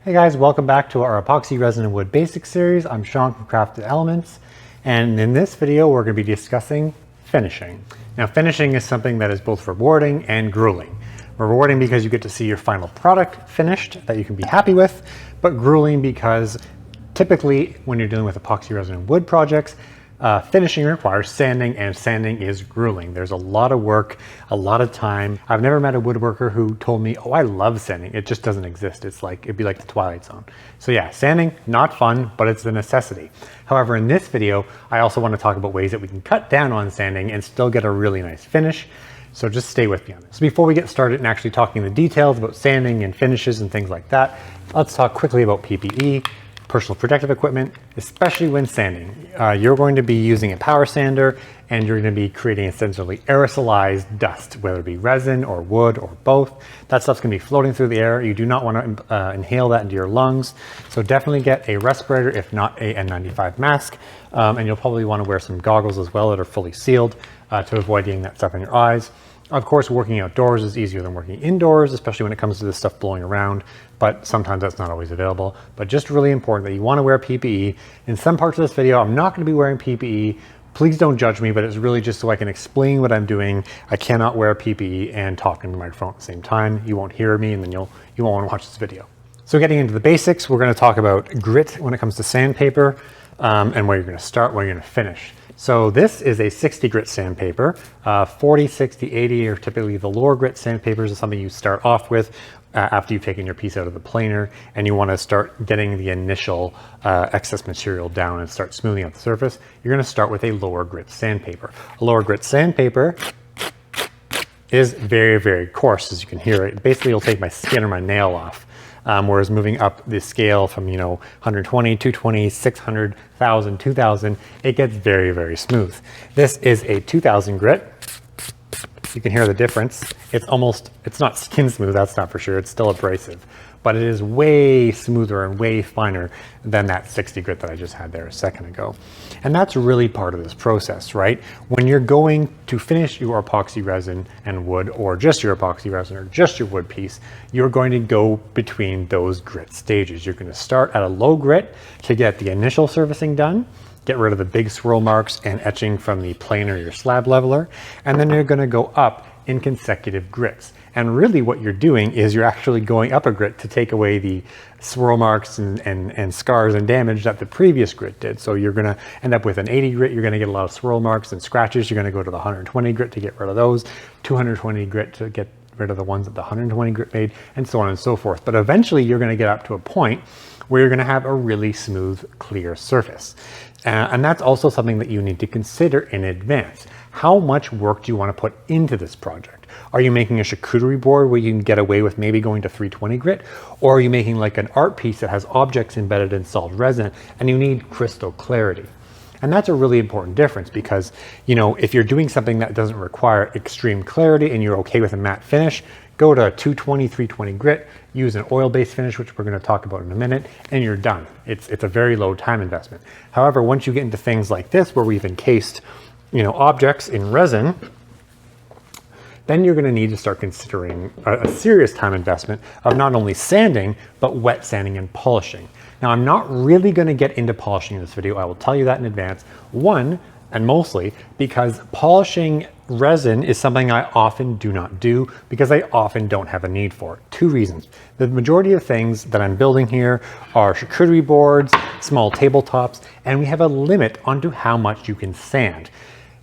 Hey guys, welcome back to our Epoxy Resin and Wood Basics series. I'm Sean from Crafted Elements, and in this video we're going to be discussing finishing. Now finishing is something that is both rewarding and grueling. Rewarding because you get to see your final product finished that you can be happy with, but grueling because typically when you're dealing with epoxy resin and wood projects, finishing requires sanding, and sanding is grueling. There's a lot of work, a lot of time. I've never met a woodworker who told me, oh, I love sanding. It just doesn't exist. It'd be like the Twilight Zone. So yeah, sanding, not fun, but it's a necessity. However, in this video, I also want to talk about ways that we can cut down on sanding and still get a really nice finish. So just stay with me on this. So before we get started and actually talking the details about sanding and finishes and things like that, let's talk quickly about PPE. Personal protective equipment, especially when sanding. You're going to be using a power sander and you're going to be creating essentially aerosolized dust, whether it be resin or wood or both. That stuff's going to be floating through the air. You do not want to inhale that into your lungs. So definitely get a respirator, if not a N95 mask. And you'll probably want to wear some goggles as well that are fully sealed to avoid getting that stuff in your eyes. Of course, working outdoors is easier than working indoors, especially when it comes to this stuff blowing around, but sometimes that's not always available. But just really important that you want to wear PPE. In some parts of this video, I'm not going to be wearing PPE. Please don't judge me, but it's really just so I can explain what I'm doing. I cannot wear PPE and talk into the microphone at the same time. You won't hear me, and then you won't want to watch this video. So getting into the basics, we're going to talk about grit when it comes to sandpaper, and where you're going to start, where you're going to finish. So this is a 60 grit sandpaper. 40, 60, 80 are typically the lower grit sandpapers. Is something you start off with after you've taken your piece out of the planer and you want to start getting the initial excess material down and start smoothing out the surface. You're going to start with a lower grit sandpaper. A lower grit sandpaper is very, very coarse, as you can hear it. Basically, it'll take my skin or my nail off. Whereas moving up the scale from 120, 220, 600, 1000, 2000, it gets very, very smooth. This is a 2000 grit. You can hear the difference. It's not skin smooth, that's not for sure. It's still abrasive, but it is way smoother and way finer than that 60 grit that I just had there a second ago. And that's really part of this process, right? When you're going to finish your epoxy resin and wood, or just your epoxy resin or just your wood piece, you're going to go between those grit stages. You're going to start at a low grit to get the initial surfacing done, get rid of the big swirl marks and etching from the planer or your slab leveler, and then you're going to go up in consecutive grits. And really what you're doing is you're actually going up a grit to take away the swirl marks and scars and damage that the previous grit did. So you're going to end up with an 80 grit, you're going to get a lot of swirl marks and scratches. You're going to go to the 120 grit to get rid of those, 220 grit to get rid of the ones that the 120 grit made, and so on and so forth. But eventually you're going to get up to a point where you're going to have a really smooth, clear surface. And that's also something that you need to consider in advance. How much work do you want to put into this project? Are you making a charcuterie board where you can get away with maybe going to 320 grit? Or are you making like an art piece that has objects embedded in solid resin and you need crystal clarity? And that's a really important difference because, if you're doing something that doesn't require extreme clarity and you're okay with a matte finish, go to 220, 320 grit, use an oil-based finish, which we're going to talk about in a minute, and you're done. It's a very low time investment. However, once you get into things like this, where we've encased, objects in resin, then you're going to need to start considering a serious time investment of not only sanding, but wet sanding and polishing. Now, I'm not really going to get into polishing in this video. I will tell you that in advance. One, and mostly because polishing resin is something I often do not do because I often don't have a need for it. Two reasons. The majority of things that I'm building here are charcuterie boards, small tabletops, and we have a limit onto how much you can sand.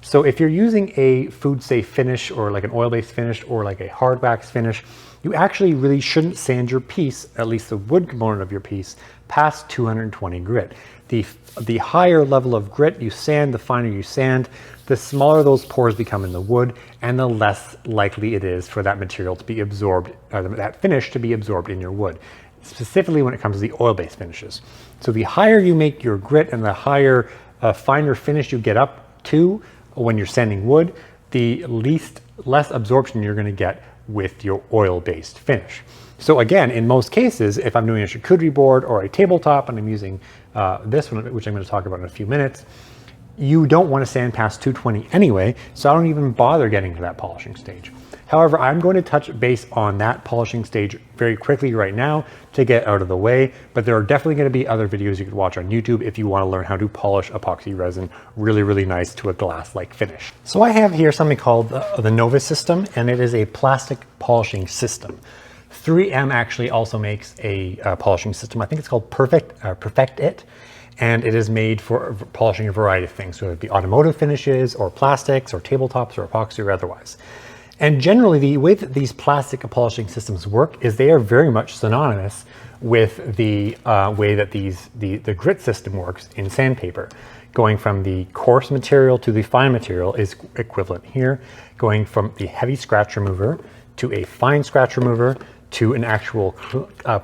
So if you're using a food safe finish or like an oil-based finish or like a hard wax finish, you actually really shouldn't sand your piece, at least the wood component of your piece, past 220 grit. The higher level of grit you sand, the finer you sand, the smaller those pores become in the wood and the less likely it is for that material to be absorbed, that finish to be absorbed in your wood, specifically when it comes to the oil-based finishes. So the higher you make your grit and the higher, finer finish you get up to when you're sanding wood, the less absorption you're going to get with your oil-based finish. So again, in most cases, if I'm doing a charcuterie board or a tabletop and I'm using this one, which I'm going to talk about in a few minutes, you don't want to sand past 220 anyway, so I don't even bother getting to that polishing stage. However, I'm going to touch base on that polishing stage very quickly right now to get out of the way, but there are definitely going to be other videos you could watch on YouTube if you want to learn how to polish epoxy resin really nice to a glass-like finish. So I have here something called the Nova system, and it is a plastic polishing system. 3M actually also makes a polishing system. I think it's called Perfect It, and it is made for polishing a variety of things. So it would be automotive finishes or plastics or tabletops or epoxy or otherwise. And generally the way that these plastic polishing systems work is they are very much synonymous with the way that the grit system works in sandpaper. Going from the coarse material to the fine material is equivalent here. Going from the heavy scratch remover to a fine scratch remover to an actual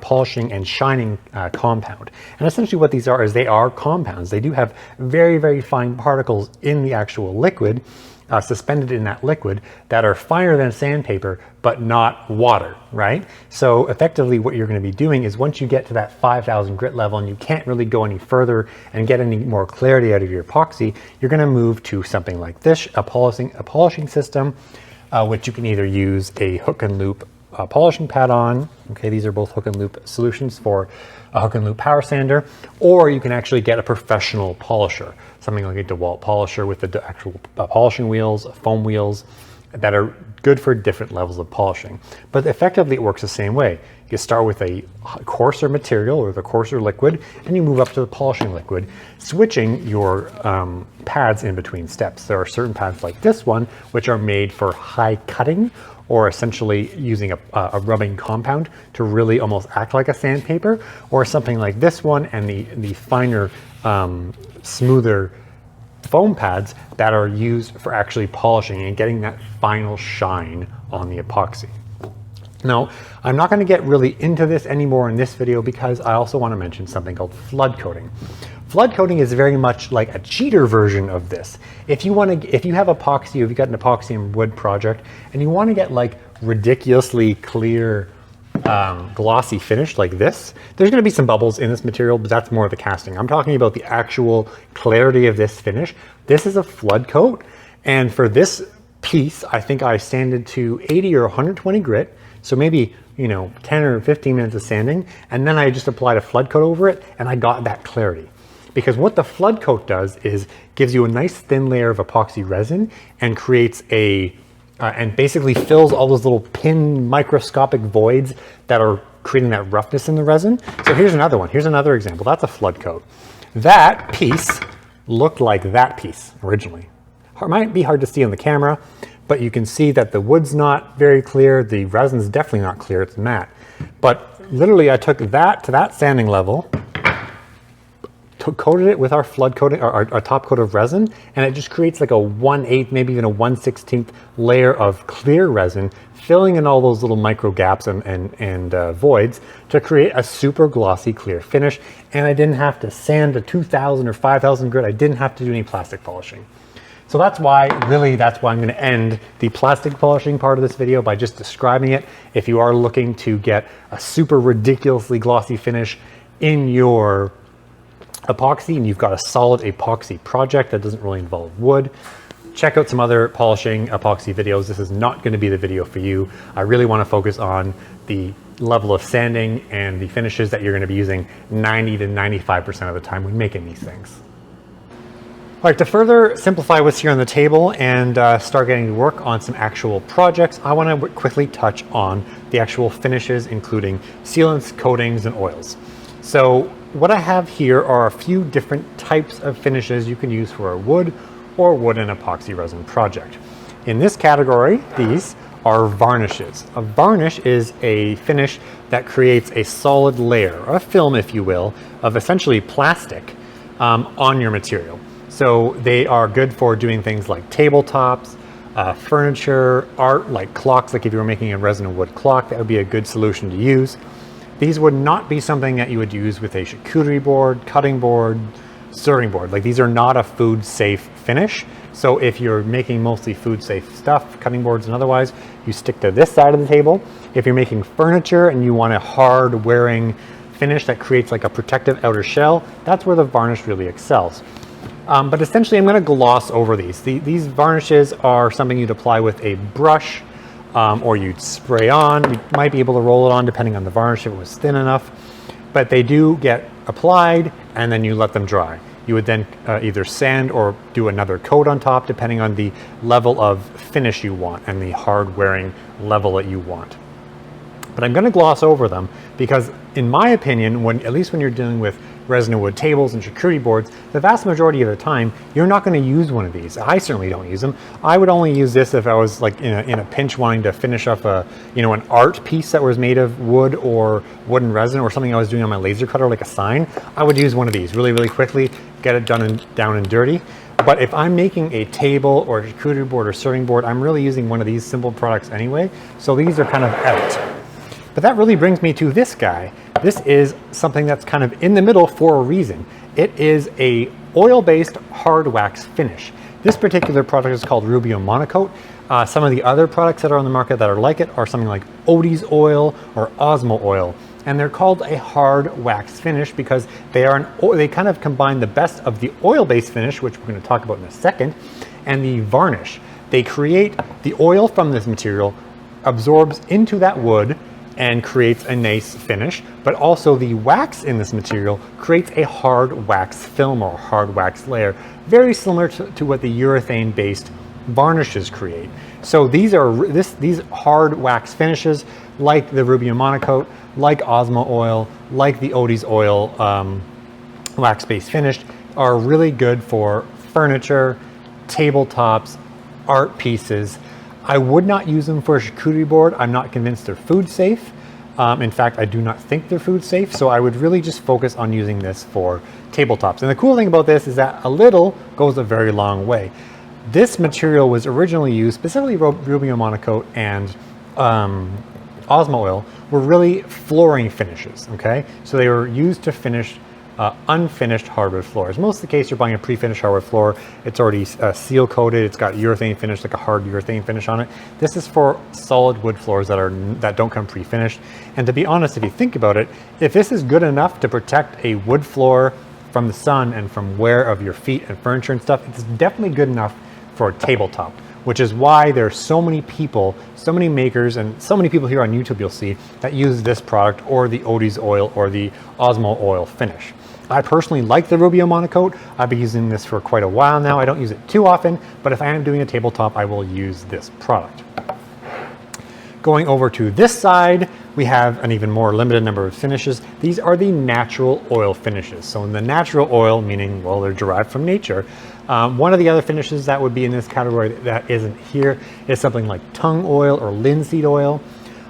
polishing and shining compound. And essentially what these are is they are compounds. They do have very fine particles in the actual liquid, suspended in that liquid, that are finer than sandpaper, but not water, right? So effectively what you're going to be doing is once you get to that 5,000 grit level and you can't really go any further and get any more clarity out of your epoxy, you're going to move to something like this, a polishing system, which you can either use a hook and loop polishing pad on. Okay, these are both hook and loop solutions for a hook and loop power sander, or you can actually get a professional polisher, something like a DeWalt polisher with the actual polishing wheels, foam wheels that are good for different levels of polishing. But effectively it works the same way. You start with a coarser material or the coarser liquid, and you move up to the polishing liquid, switching your pads in between steps. There are certain pads like this one, which are made for high cutting, or essentially using a rubbing compound to really almost act like a sandpaper, or something like this one and the finer, smoother foam pads that are used for actually polishing and getting that final shine on the epoxy. Now, I'm not going to get really into this anymore in this video because I also want to mention something called flood coating. Flood coating is very much like a cheater version of this. If you have epoxy, if you've got an epoxy and wood project and you want to get like ridiculously clear, glossy finish like this, there's going to be some bubbles in this material, but that's more of the casting. I'm talking about the actual clarity of this finish. This is a flood coat, and for this piece, I think I sanded to 80 or 120 grit. So maybe, 10 or 15 minutes of sanding, and then I just applied a flood coat over it and I got that clarity. Because what the flood coat does is gives you a nice thin layer of epoxy resin and creates and basically fills all those little pin microscopic voids that are creating that roughness in the resin. So here's another one. Here's another example. That's a flood coat. That piece looked like that piece originally. It might be hard to see on the camera, but you can see that the wood's not very clear. The resin's definitely not clear. It's matte. But literally I took that to that sanding level, coated it with our flood coating, our top coat of resin, and it just creates like a 1/8, maybe even a 1/16 layer of clear resin, filling in all those little micro gaps and voids to create a super glossy clear finish. And I didn't have to sand to 2,000 or 5,000 grit. I didn't have to do any plastic polishing. So that's why I'm going to end the plastic polishing part of this video by just describing it. If you are looking to get a super ridiculously glossy finish in your epoxy and you've got a solid epoxy project that doesn't really involve wood, check out some other polishing epoxy videos. This is not going to be the video for you. I really want to focus on the level of sanding and the finishes that you're going to be using 90 to 95% of the time when making these things. All right, to further simplify what's here on the table and start getting to work on some actual projects, I want to quickly touch on the actual finishes, including sealants, coatings, and oils. So what I have here are a few different types of finishes you can use for a wood or wood and epoxy resin project. In this category, these are varnishes. A varnish is a finish that creates a solid layer, a film if you will, of essentially plastic on your material. So they are good for doing things like tabletops, furniture, art, like clocks. Like if you were making a resin and wood clock, that would be a good solution to use. These would not be something that you would use with a charcuterie board, cutting board, serving board. Like these are not a food safe finish. So if you're making mostly food safe stuff, cutting boards and otherwise, you stick to this side of the table. If you're making furniture and you want a hard wearing finish that creates like a protective outer shell, that's where the varnish really excels. But essentially I'm going to gloss over these. These varnishes are something you'd apply with a brush or you'd spray on. You might be able to roll it on depending on the varnish if it was thin enough, but they do get applied and then you let them dry. You would then either sand or do another coat on top depending on the level of finish you want and the hard wearing level that you want. But I'm going to gloss over them because in my opinion, at least when you're dealing with resin and wood tables and charcuterie boards, the vast majority of the time, you're not going to use one of these. I certainly don't use them. I would only use this if I was like in a pinch wanting to finish off an art piece that was made of wood or wooden resin or something I was doing on my laser cutter, like a sign. I would use one of these really, really quickly, get it down and dirty. But if I'm making a table or a charcuterie board or serving board, I'm really using one of these simple products anyway. So these are kind of out. But that really brings me to this guy. This is something that's kind of in the middle for a reason. It is a oil-based hard wax finish. This particular product is called Rubio Monocoat. Some of the other products that are on the market that are like it are something like Odie's oil or Osmo oil. And they're called a hard wax finish because they kind of combine the best of the oil-based finish, which we're going to talk about in a second, and the varnish. They create the oil from this material, absorbs into that wood, and creates a nice finish, but also the wax in this material creates a hard wax film or hard wax layer, very similar to what the urethane-based varnishes create. So these hard wax finishes, like the Rubio Monocoat, like Osmo oil, like the Odie's oil wax-based finish, are really good for furniture, tabletops, art pieces. I would not use them for a charcuterie board. I'm not convinced they're food safe. In fact, I do not think they're food safe. So I would really just focus on using this for tabletops. And the cool thing about this is that a little goes a very long way. This material was originally used, specifically Rubio Monocoat and Osmo oil, were really flooring finishes, okay? So they were used to finish unfinished hardwood floors. Most of the case, you're buying a pre-finished hardwood floor. It's already seal coated. It's got urethane finish, like a hard urethane finish on it. This is for solid wood floors that don't come pre-finished. And to be honest, if you think about it, if this is good enough to protect a wood floor from the sun and from wear of your feet and furniture and stuff, it's definitely good enough for a tabletop, which is why there are so many people, so many makers, and so many people here on YouTube you'll see that use this product or the Odie's oil or the Osmo oil finish. I personally like the Rubio Monocoat. I've been using this for quite a while now. I don't use it too often, but if I am doing a tabletop, I will use this product. Going over to this side, we have an even more limited number of finishes. These are the natural oil finishes. So in the natural oil, meaning, well, they're derived from nature. One of the other finishes that would be in this category that isn't here is something like tung oil or linseed oil.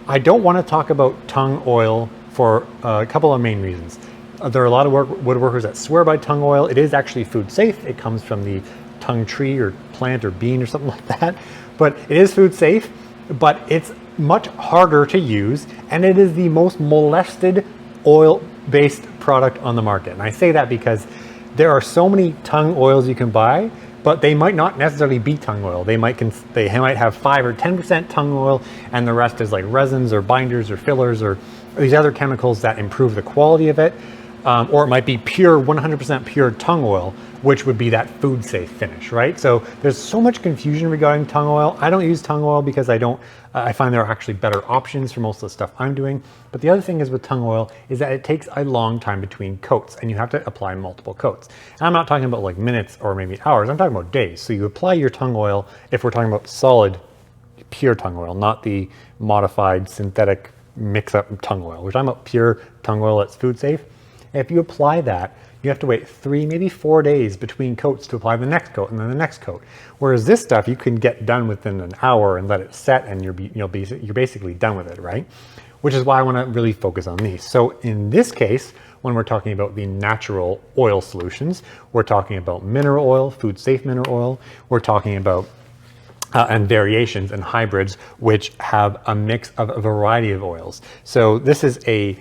I don't want to talk about tung oil for a couple of main reasons. There are a lot of woodworkers that swear by tung oil. It is actually food safe. It comes from the tung tree or plant or bean or something like that. But it is food safe, but it's much harder to use, and it is the most molested oil-based product on the market. And I say that because there are so many tung oils you can buy, but they might not necessarily be tung oil. They might have 5 or 10% tung oil, and the rest is like resins or binders or fillers or these other chemicals that improve the quality of it. Or it might be pure, 100% pure tung oil, which would be that food safe finish, right? So there's so much confusion regarding tung oil. I don't use tung oil because I find there are actually better options for most of the stuff I'm doing. But the other thing is with tung oil is that it takes a long time between coats and you have to apply multiple coats. And I'm not talking about like minutes or maybe hours, I'm talking about days. So you apply your tung oil, if we're talking about solid, pure tung oil, not the modified synthetic mix-up tung oil. We're talking about pure tung oil that's food safe. If you apply that, you have to wait 3, maybe 4 days between coats to apply the next coat and then the next coat. Whereas this stuff, you can get done within an hour and let it set and you're basically done with it, right? Which is why I want to really focus on these. So in this case, when we're talking about the natural oil solutions, we're talking about mineral oil, food safe mineral oil. We're talking about and variations and hybrids, which have a mix of a variety of oils. So this is a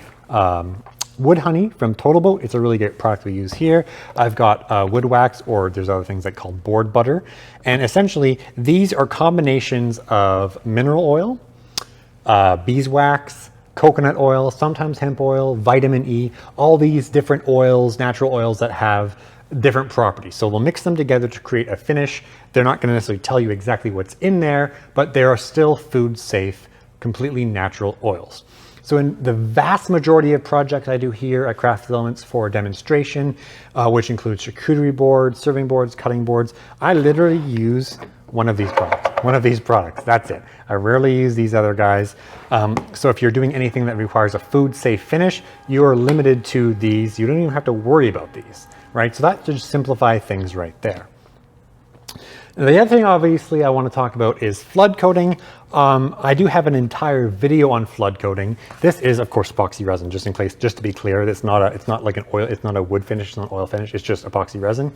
wood honey from Total Boat. It's a really great product we use here. I've got wood wax, or there's other things like called board butter. And essentially, these are combinations of mineral oil, beeswax, coconut oil, sometimes hemp oil, vitamin E, all these different oils, natural oils that have different properties. So we'll mix them together to create a finish. They're not going to necessarily tell you exactly what's in there, but they are still food safe, completely natural oils. So in the vast majority of projects I do here at Crafted Elements for demonstration, which includes charcuterie boards, serving boards, cutting boards, I literally use one of these products. That's it. I rarely use these other guys. So if you're doing anything that requires a food safe finish, you are limited to these. You don't even have to worry about these, right? So that should simplify things right there. And the other thing, obviously, I want to talk about is flood coating. I do have an entire video on flood coating. This is, of course, epoxy resin, just in case, just to be clear. It's not like an oil, it's not a wood finish, it's not an oil finish, it's just epoxy resin.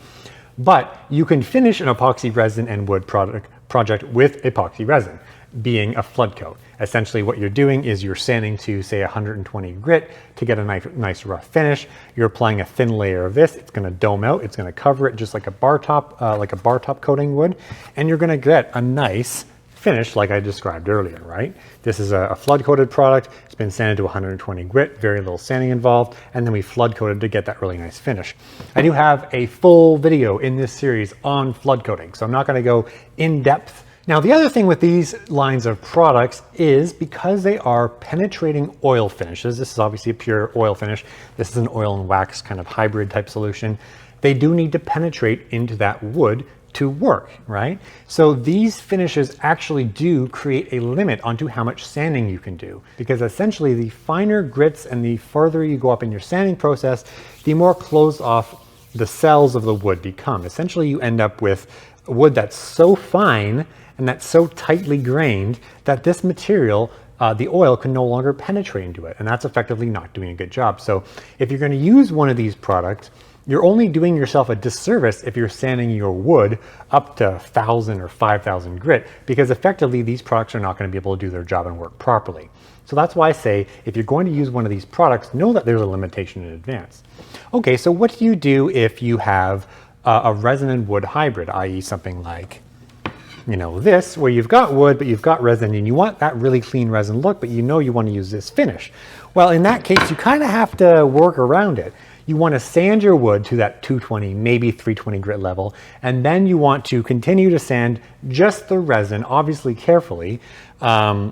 But you can finish an epoxy resin and wood project with epoxy resin, being a flood coat. Essentially what you're doing is you're sanding to, say, 120 grit to get a nice rough finish. You're applying a thin layer of this. It's going to dome out. It's going to cover it just like a bar top coating would, and you're going to get a nice finish like I described earlier, right? This is a flood coated product. It's been sanded to 120 grit, very little sanding involved, and then we flood coated to get that really nice finish. I do have a full video in this series on flood coating, so I'm not going to go in depth. Now, the other thing with these lines of products is because they are penetrating oil finishes, this is obviously a pure oil finish, this is an oil and wax kind of hybrid type solution, they do need to penetrate into that wood to work, right? So these finishes actually do create a limit onto how much sanding you can do, because essentially the finer grits and the further you go up in your sanding process, the more closed off the cells of the wood become. Essentially, you end up with wood that's so fine and that's so tightly grained that this material, the oil, can no longer penetrate into it, and that's effectively not doing a good job. So if you're going to use one of these products, you're only doing yourself a disservice if you're sanding your wood up to 1,000 or 5,000 grit, because effectively these products are not going to be able to do their job and work properly. So that's why I say, if you're going to use one of these products, know that there's a limitation in advance. Okay, so what do you do if you have a resin and wood hybrid, i.e. something like, you know, this, where you've got wood, but you've got resin, and you want that really clean resin look, but you know you want to use this finish. Well, in that case, you kind of have to work around it. You want to sand your wood to that 220, maybe 320 grit level, and then you want to continue to sand just the resin, obviously carefully, to,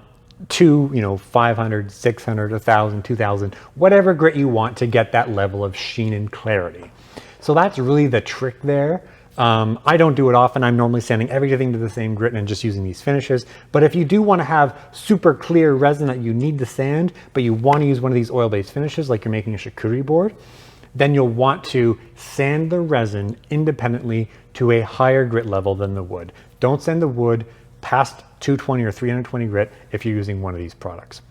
you know, 500, 600, 1,000, 2,000, whatever grit you want to get that level of sheen and clarity. So that's really the trick there. I don't do it often. I'm normally sanding everything to the same grit and just using these finishes. But if you do want to have super clear resin that you need to sand, but you want to use one of these oil-based finishes like you're making a charcuterie board, then you'll want to sand the resin independently to a higher grit level than the wood. Don't sand the wood past 220 or 320 grit if you're using one of these products.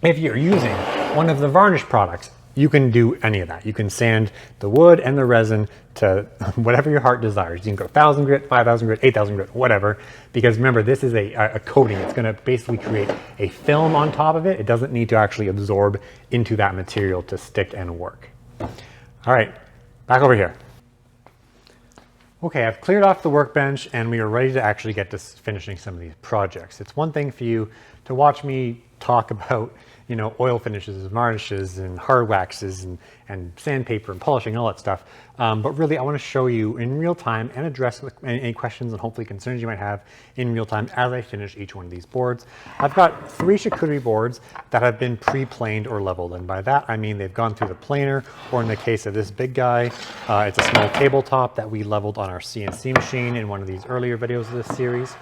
If you're using one of the Varnish products, you can do any of that. You can sand the wood and the resin to whatever your heart desires. You can go 1,000 grit, 5,000 grit, 8,000 grit, whatever. Because remember, this is a coating. It's going to basically create a film on top of it. It doesn't need to actually absorb into that material to stick and work. All right, back over here. Okay, I've cleared off the workbench and we are ready to actually get to finishing some of these projects. It's one thing for you to watch me talk about, you know, oil finishes and varnishes and hard waxes and sandpaper and polishing, all that stuff. But really, I want to show you in real time and address any questions and hopefully concerns you might have in real time as I finish each one of these boards. I've got 3 charcuterie boards that have been pre-planed or leveled. And by that, I mean they've gone through the planer, or in the case of this big guy, it's a small tabletop that we leveled on our CNC machine in one of these earlier videos of this series.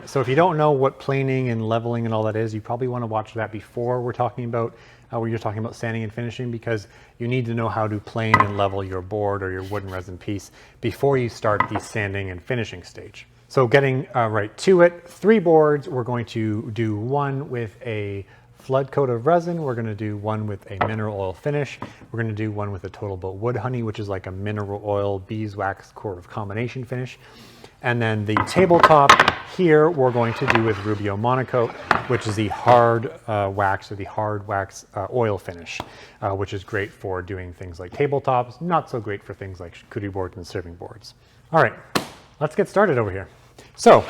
So if you don't know what planing and leveling and all that is, you probably want to watch that before we're talking about where you're talking about sanding and finishing, because you need to know how to plane and level your board or your wood and resin piece before you start the sanding and finishing stage. So getting right to it, 3 boards. We're going to do one with a flood coat of resin. We're going to do one with a mineral oil finish. We're going to do one with a total boat wood honey, which is like a mineral oil beeswax sort of combination finish. And then the tabletop here, we're going to do with Rubio Monocoat, which is the hard wax or the hard wax oil finish, which is great for doing things like tabletops, not so great for things like charcuterie boards and serving boards. All right, let's get started over here. So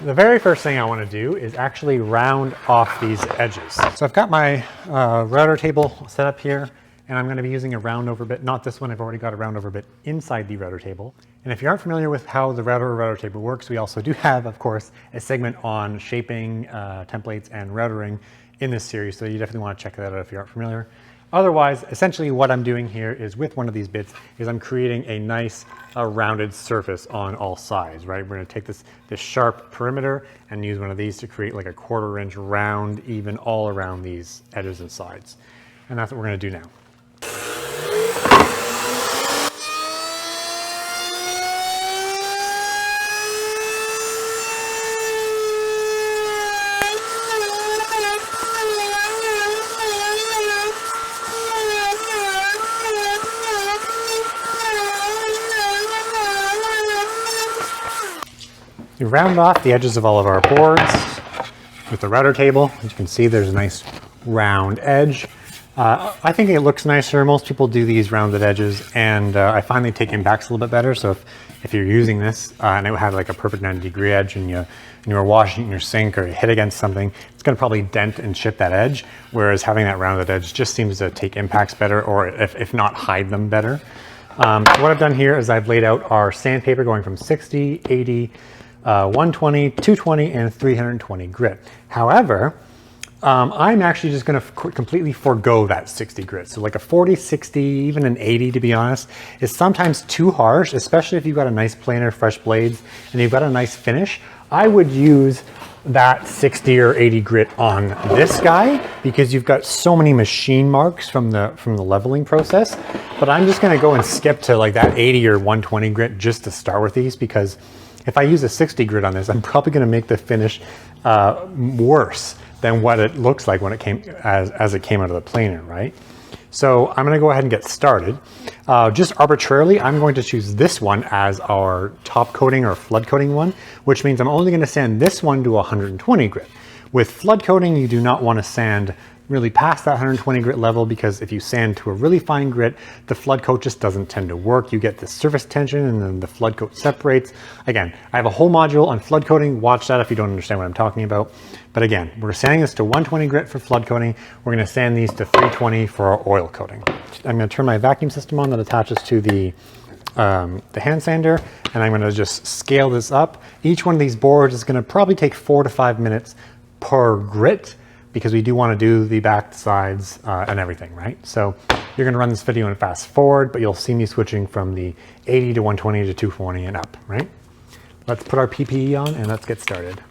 the very first thing I want to do is actually round off these edges. So I've got my router table set up here, And I'm going to be using a round over bit, not this one, I've already got a round over bit inside the router table. And if you aren't familiar with how the router table works, we also do have, of course, a segment on shaping, templates, and routering in this series, so you definitely want to check that out if you aren't familiar. Otherwise, essentially what I'm doing here is with one of these bits is I'm creating a nice rounded surface on all sides, right? We're going to take this sharp perimeter and use one of these to create like a 1/4 inch round even all around these edges and sides. And that's what we're going to do now. We round off the edges of all of our boards with the router table. As you can see, there's a nice round edge. I think it looks nicer. Most people do these rounded edges, and I find they take impacts a little bit better. So if you're using this and it had like a perfect 90-degree edge and you were washing it in your sink or you hit against something, it's going to probably dent and chip that edge, whereas having that rounded edge just seems to take impacts better, or if not, hide them better. So what I've done here is I've laid out our sandpaper going from 60, 80, 120, 220, and 320 grit. However, I'm actually just going to completely forego that 60 grit. So like a 40, 60, even an 80, to be honest, is sometimes too harsh, especially if you've got a nice planer, fresh blades, and you've got a nice finish. I would use that 60 or 80 grit on this guy because you've got so many machine marks from the leveling process. But I'm just going to go and skip to like that 80 or 120 grit just to start with these, because if I use a 60 grit on this, I'm probably going to make the finish worse than what it looks like when it came as it came out of the planer, right? So I'm going to go ahead and get started. Just arbitrarily, I'm going to choose this one as our top coating or flood coating one, which means I'm only going to sand this one to 120 grit. With flood coating, you do not want to sand really past that 120 grit level, because if you sand to a really fine grit, the flood coat just doesn't tend to work. You get the surface tension and then the flood coat separates. Again, I have a whole module on flood coating. Watch that if you don't understand what I'm talking about. But again, we're sanding this to 120 grit for flood coating. We're going to sand these to 320 for our oil coating. I'm going to turn my vacuum system on that attaches to the hand sander, and I'm going to just scale this up. Each one of these boards is going to probably take 4 to 5 minutes per grit, because we do want to do the back sides and everything, right? So you're going to run this video and fast forward, but you'll see me switching from the 80 to 120 to 220 and up, right? Let's put our PPE on and let's get started.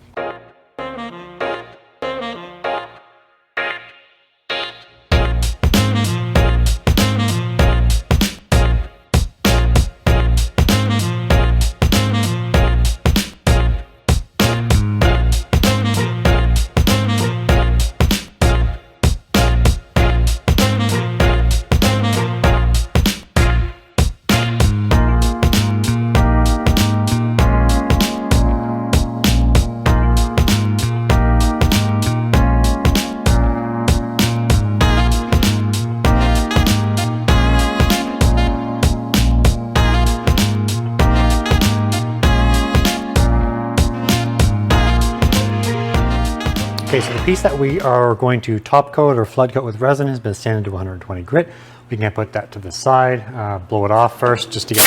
Okay, so the piece that we are going to top coat or flood coat with resin has been sanded to 120 grit. We can put that to the side, blow it off first just to get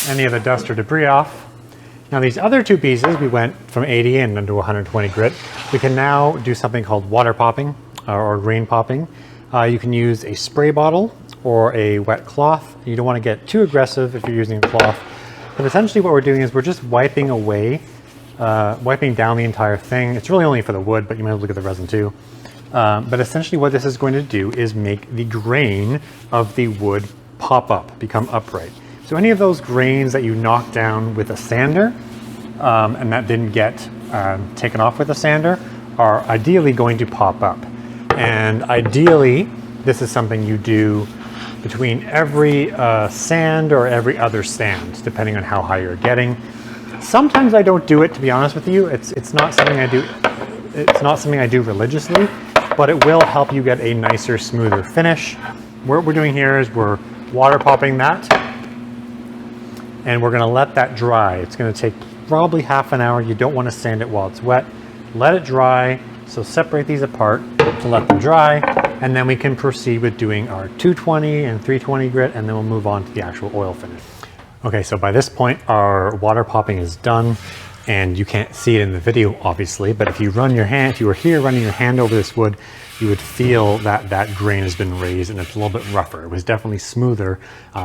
any of the dust or debris off. Now these other two pieces, we went from 80 and into 120 grit. We can now do something called water popping or grain popping. You can use a spray bottle or a wet cloth. You don't want to get too aggressive if you're using a cloth. But essentially what we're doing is we're just wiping away, wiping down the entire thing. It's really only for the wood, but you might look at the resin too. But essentially what this is going to do is make the grain of the wood pop up, become upright. So any of those grains that you knocked down with a sander and that didn't get taken off with a sander are ideally going to pop up. And ideally, this is something you do between every sand or every other sand, depending on how high you're getting. Sometimes I don't do it, to be honest with you. It's not something I do. It's not something I do religiously, but it will help you get a nicer, smoother finish. What we're doing here is we're water popping that, and we're going to let that dry. It's going to take probably half an hour. You don't want to sand it while it's wet. Let it dry. So separate these apart to let them dry. And then we can proceed with doing our 220 and 320 grit, and then we'll move on to the actual oil finish. Okay, so by this point, our water popping is done, and you can't see it in the video, obviously, but if you run your hand, if you were here running your hand over this wood, you would feel that that grain has been raised and it's a little bit rougher. It was definitely smoother,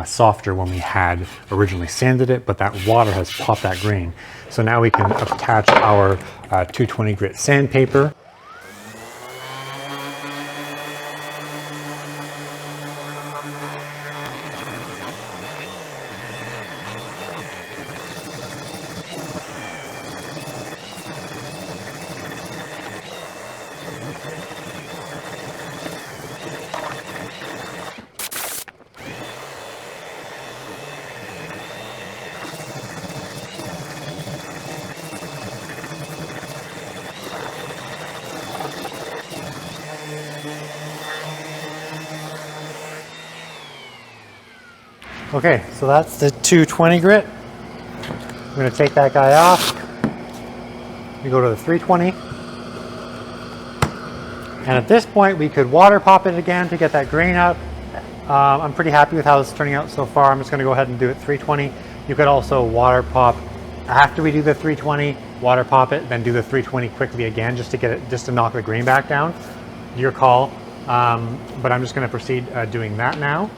softer when we had originally sanded it, but that water has popped that grain. So now we can attach our 220 grit sandpaper. Okay, so that's the 220 grit. I'm going to take that guy off. We go to the 320. And at this point, we could water pop it again to get that grain up. I'm pretty happy with how this is turning out so far. I'm just going to go ahead and do it 320. You could also water pop after we do the 320, water pop it, then do the 320 quickly again just to get it, just to knock the grain back down. Your call. But I'm just going to proceed doing that now.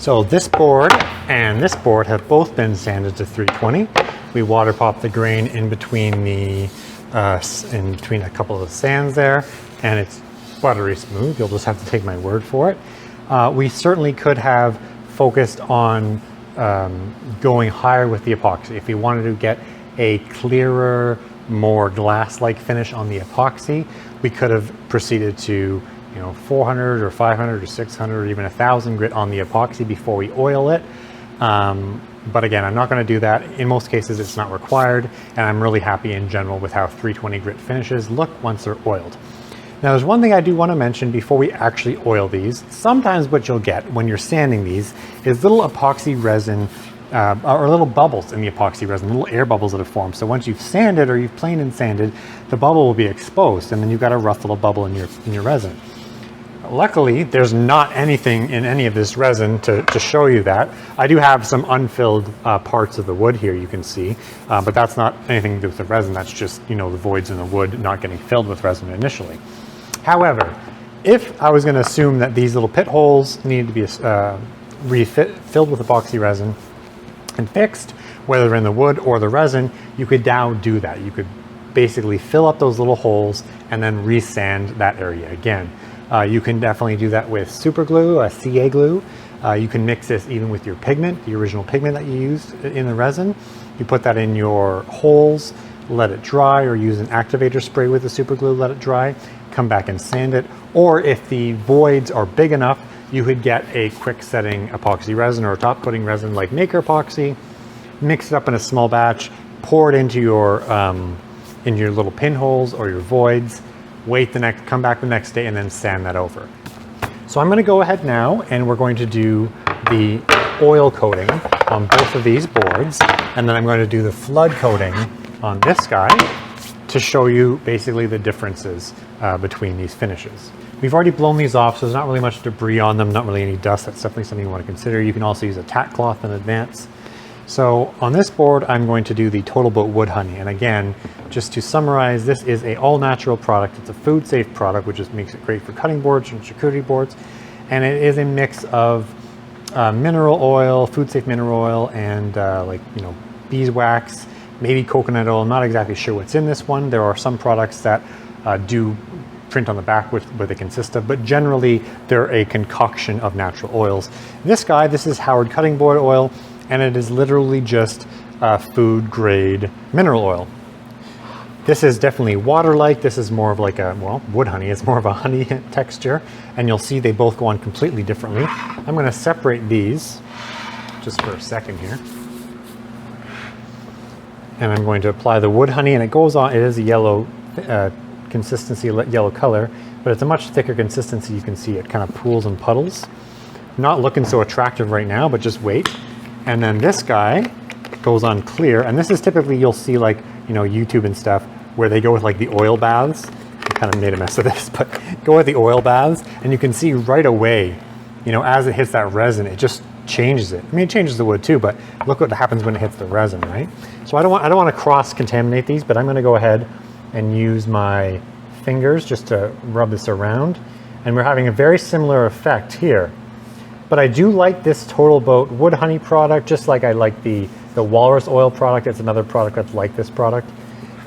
So this board and this board have both been sanded to 320. We water pop the grain in between the a couple of the sands there, and it's buttery smooth. You'll just have to take my word for it. We certainly could have focused on going higher with the epoxy. If we wanted to get a clearer, more glass-like finish on the epoxy, we could have proceeded to 400 or 500 or 600 or even 1,000 grit on the epoxy before we oil it. But again, I'm not going to do that. In most cases, it's not required, and I'm really happy in general with how 320 grit finishes look once they're oiled. Now, there's one thing I do want to mention before we actually oil these. Sometimes what you'll get when you're sanding these is little epoxy resin or little bubbles in the epoxy resin, little air bubbles that have formed. So once you've sanded or you've planed and sanded, the bubble will be exposed, and then you've got a rough little bubble in your resin. Luckily, there's not anything in any of this resin to show you that. I do have some unfilled parts of the wood here you can see, but that's not anything to do with the resin. That's just, the voids in the wood not getting filled with resin initially. However, if I was going to assume that these little pit holes needed to be filled with epoxy resin and fixed, whether in the wood or the resin, you could now do that. You could basically fill up those little holes and then resand that area again. You can definitely do that with super glue, CA glue. You can mix this even with your pigment, the original pigment that you used in the resin. You put that in your holes, let it dry, or use an activator spray with the super glue, let it dry, come back and sand it. Or if the voids are big enough, you could get a quick setting epoxy resin or a top coating resin like Maker Epoxy, mix it up in a small batch, pour it into your little pinholes or your voids, come back the next day and then sand that over. So I'm going to go ahead now and we're going to do the oil coating on both of these boards, and then I'm going to do the flood coating on this guy to show you basically the differences between these finishes. We've already blown these off, so there's not really much debris on them, not really any dust. That's definitely something you want to consider. You can also use a tack cloth in advance. So on this board, I'm going to do the Total Boat Wood Honey. And again, just to summarize, this is an all-natural product. It's a food-safe product, which just makes it great for cutting boards and charcuterie boards. And it is a mix of mineral oil, food-safe mineral oil, and beeswax, maybe coconut oil. I'm not exactly sure what's in this one. There are some products that do print on the back what they consist of, but generally they're a concoction of natural oils. This is Howard cutting board oil, and it is literally just food grade mineral oil. This is definitely water-like. This is more of like a, well, wood honey. It's more of a honey texture, and you'll see they both go on completely differently. I'm going to separate these just for a second here. And I'm going to apply the wood honey, and it goes on, it is a yellow consistency, yellow color, but it's a much thicker consistency. You can see it kind of pools and puddles. Not looking so attractive right now, but just wait. And then this guy goes on clear, and this is typically, you'll see like, you know, YouTube and stuff where they go with like the oil baths. I kind of made a mess of this, but go with the oil baths, and you can see right away, you know, as it hits that resin, it just changes it. I mean, it changes the wood too, but look what happens when it hits the resin, right? So I don't want to cross-contaminate these, but I'm going to go ahead and use my fingers just to rub this around, and we're having a very similar effect here. But I do like this Total Boat wood honey product, just like I like the walrus oil product. It's another product that's like this product,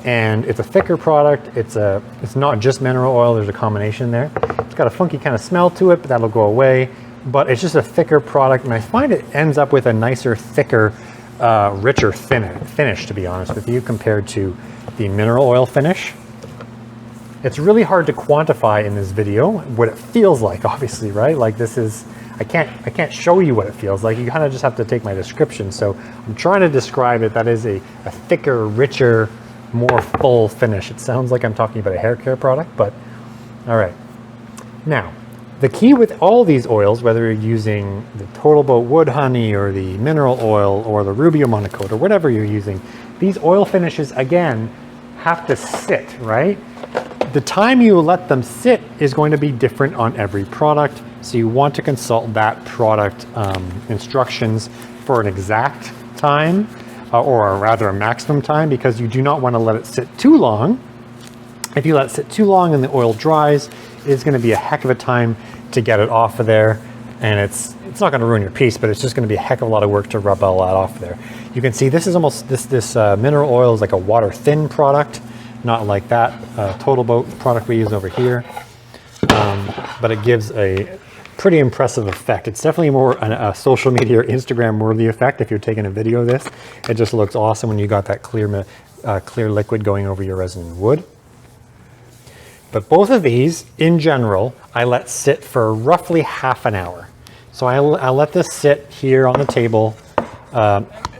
and it's a thicker product. It's not just mineral oil. There's a combination there. It's got a funky kind of smell to it, but that'll go away. But it's just a thicker product, and I find it ends up with a nicer, thicker, richer finish, to be honest with you, compared to the mineral oil finish. It's really hard to quantify in this video what it feels like, obviously, right? Like this is, I can't show you what it feels like. You kind of just have to take my description. So I'm trying to describe it. That is a thicker, richer, more full finish. It sounds like I'm talking about a hair care product, but all right. Now, the key with all these oils, whether you're using the Total Boat wood honey or the mineral oil or the Rubio Monocoat or whatever you're using, these oil finishes, again, have to sit, right? The time you let them sit is going to be different on every product. So you want to consult that product instructions for an exact time, or rather a maximum time, because you do not want to let it sit too long. If you let it sit too long and the oil dries, it's going to be a heck of a time to get it off of there, and it's not going to ruin your piece, but it's just going to be a heck of a lot of work to rub all that off there. You can see this is almost this mineral oil is like a water thin product, not like that Total Boat product we use over here, but it gives a pretty impressive effect. It's definitely more a social media or Instagram worthy effect. If you're taking a video of this, it just looks awesome when you got that clear liquid going over your resin and wood. But both of these, in general, I let sit for roughly half an hour. So I'll let this sit here on the table.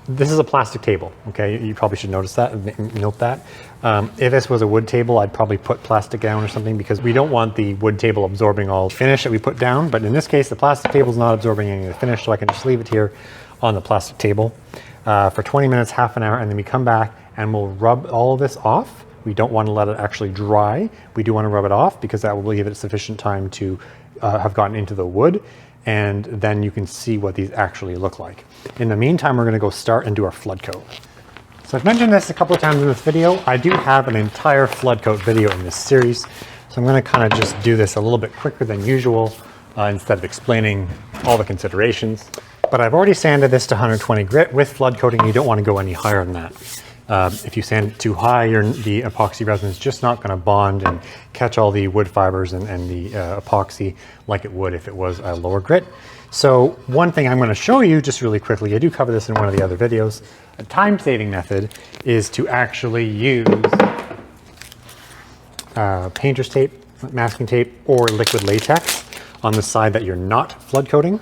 This is a plastic table, okay? You probably should note that. If this was a wood table, I'd probably put plastic down or something, because we don't want the wood table absorbing all the finish that we put down. But in this case, the plastic table is not absorbing any of the finish, so I can just leave it here on the plastic table for 20 minutes, half an hour, and then we come back and we'll rub all of this off. We don't want to let it actually dry. We do want to rub it off because that will give it sufficient time to have gotten into the wood, and then you can see what these actually look like. In the meantime, we're going to go start and do our flood coat. So I've mentioned this a couple of times in this video. I do have an entire flood coat video in this series, so I'm going to kind of just do this a little bit quicker than usual instead of explaining all the considerations. But I've already sanded this to 120 grit with flood coating. You don't want to go any higher than that. If you sand it too high, the epoxy resin is just not going to bond and catch all the wood fibers and the epoxy like it would if it was a lower grit. So one thing I'm going to show you just really quickly, I do cover this in one of the other videos, a time-saving method is to actually use painter's tape, masking tape, or liquid latex on the side that you're not flood coating.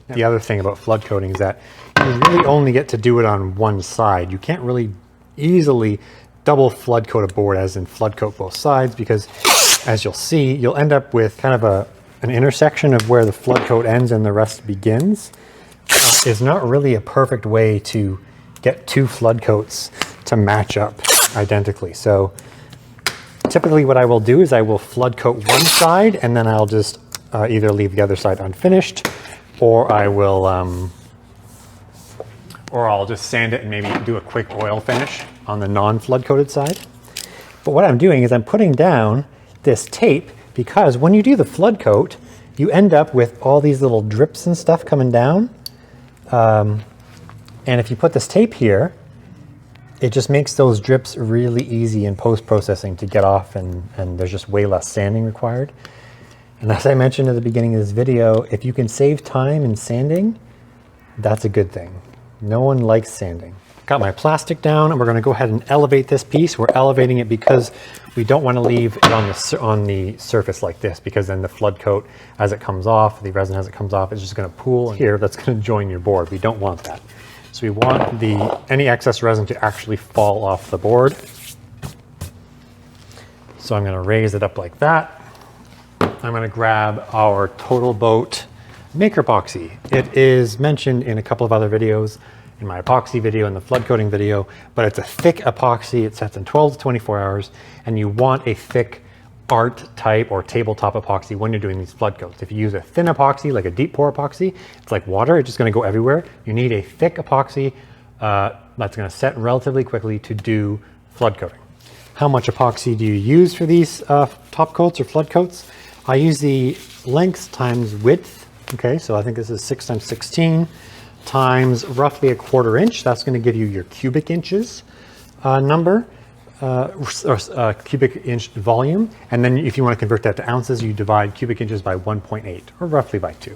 The other thing about flood coating is that you really only get to do it on one side. You can't really easily double flood coat a board, as in flood coat both sides, because as you'll see, you'll end up with kind of an intersection of where the flood coat ends and the rest begins. Is not really a perfect way to get two flood coats to match up identically. So typically what I will do is I will flood coat one side, and then I'll just either leave the other side unfinished, or I'll just sand it and maybe do a quick oil finish on the non-flood coated side. But what I'm doing is I'm putting down this tape, because when you do the flood coat, you end up with all these little drips and stuff coming down. And if you put this tape here, it just makes those drips really easy in post-processing to get off, and there's just way less sanding required. And as I mentioned at the beginning of this video, if you can save time in sanding, that's a good thing. No one likes sanding. got my plastic down, and we're going to go ahead and elevate this piece. We're elevating it because we don't want to leave it on the surface like this, because then the flood coat, as it comes off, the resin as it comes off, is just going to pool here. That's going to join your board. We don't want that. So we want any excess resin to actually fall off the board. So I'm going to raise it up like that. I'm going to grab our Total Boat Maker Epoxy. It is mentioned in a couple of other videos, in my epoxy video and the flood coating video, but it's a thick epoxy. It sets in 12 to 24 hours, and you want a thick art type or tabletop epoxy when you're doing these flood coats. If you use a thin epoxy, like a deep pour epoxy, it's like water, it's just going to go everywhere. You need a thick epoxy that's going to set relatively quickly to do flood coating. How much epoxy do you use for these top coats or flood coats? I use the length times width. Okay, so I think this is 6 times 16 times roughly a 1/4 inch. That's going to give you your cubic inches number, or cubic inch volume. And then if you want to convert that to ounces, you divide cubic inches by 1.8, or roughly by 2.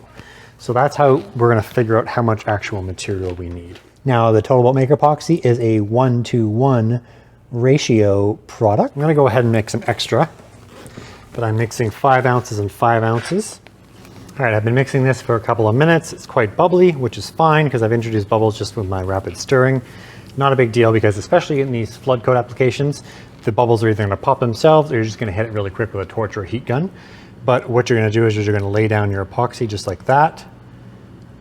So that's how we're going to figure out how much actual material we need. Now, the Total Boat Maker Epoxy is a 1:1 ratio product. I'm going to go ahead and mix some extra, but I'm mixing 5 ounces and 5 ounces. All right, I've been mixing this for a couple of minutes. It's quite bubbly, which is fine because I've introduced bubbles just with my rapid stirring. Not a big deal, because especially in these flood coat applications, the bubbles are either going to pop themselves or you're just going to hit it really quick with a torch or a heat gun. But what you're going to do is you're going to lay down your epoxy just like that,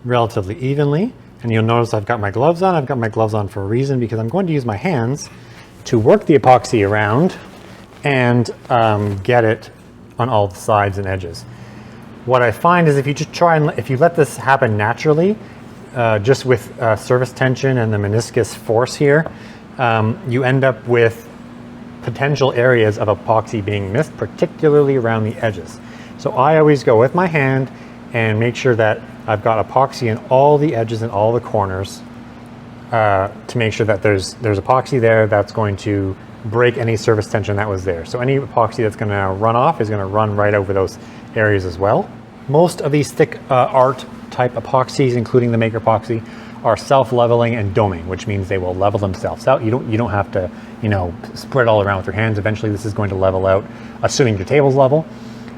relatively evenly. And you'll notice I've got my gloves on. I've got my gloves on for a reason, because I'm going to use my hands to work the epoxy around and get it on all the sides and edges. What I find is if you just if you let this happen naturally, just with surface tension and the meniscus force here, you end up with potential areas of epoxy being missed, particularly around the edges. So I always go with my hand and make sure that I've got epoxy in all the edges and all the corners, to make sure that there's epoxy there that's going to break any surface tension that was there. So any epoxy that's going to run off is going to run right over those areas as well. Most of these thick art type epoxies, including the Maker Epoxy, are self-leveling and doming, which means they will level themselves out. You don't have to, spread it all around with your hands. Eventually this is going to level out, assuming your table's level.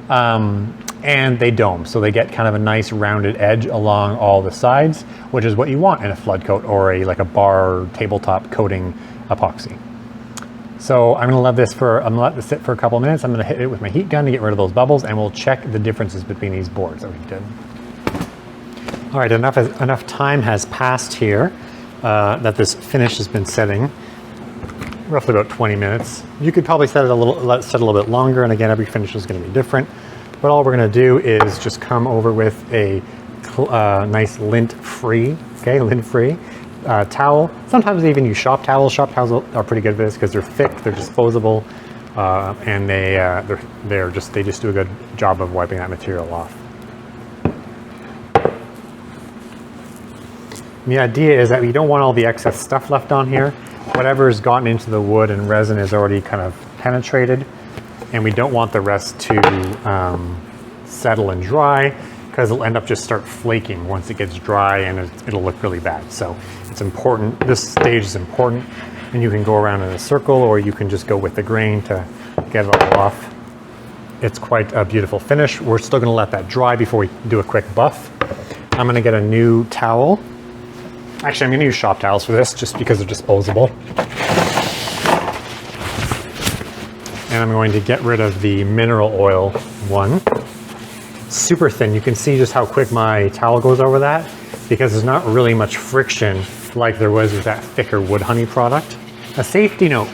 And they dome, so they get kind of a nice rounded edge along all the sides, which is what you want in a flood coat or like a bar tabletop coating epoxy. So I'm going to let this sit for a couple of minutes. I'm going to hit it with my heat gun to get rid of those bubbles, and we'll check the differences between these boards that we did. All right, enough time has passed here that this finish has been setting, roughly about 20 minutes. You could probably set it a little bit longer, and again, every finish is going to be different. But all we're going to do is just come over with a nice lint-free towel. Sometimes they even use shop towels. Shop towels are pretty good for this because they're thick, they're disposable, and they just do a good job of wiping that material off. And the idea is that we don't want all the excess stuff left on here. Whatever's gotten into the wood and resin is already kind of penetrated, and we don't want the rest to settle and dry, because it'll end up just start flaking once it gets dry, and it'll look really bad. So it's important, this stage is important, and you can go around in a circle, or you can just go with the grain to get it all off. It's quite a beautiful finish. We're still going to let that dry before we do a quick buff. I'm going to get a new towel. Actually, I'm going to use shop towels for this just because they're disposable. And I'm going to get rid of the mineral oil one. Super thin. You can see just how quick my towel goes over that, because there's not really much friction like there was with that thicker wood honey product. A safety note,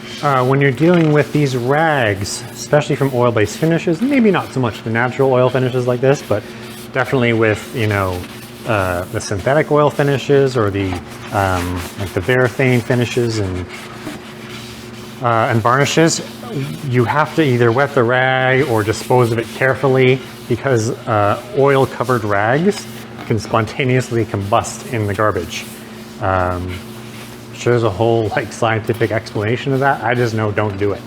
when you're dealing with these rags, especially from oil-based finishes, maybe not so much the natural oil finishes like this, but definitely with, the synthetic oil finishes, or the like the varathane finishes and varnishes, you have to either wet the rag or dispose of it carefully, because oil-covered rags can spontaneously combust in the garbage. There's a whole scientific explanation of that. I just know don't do it.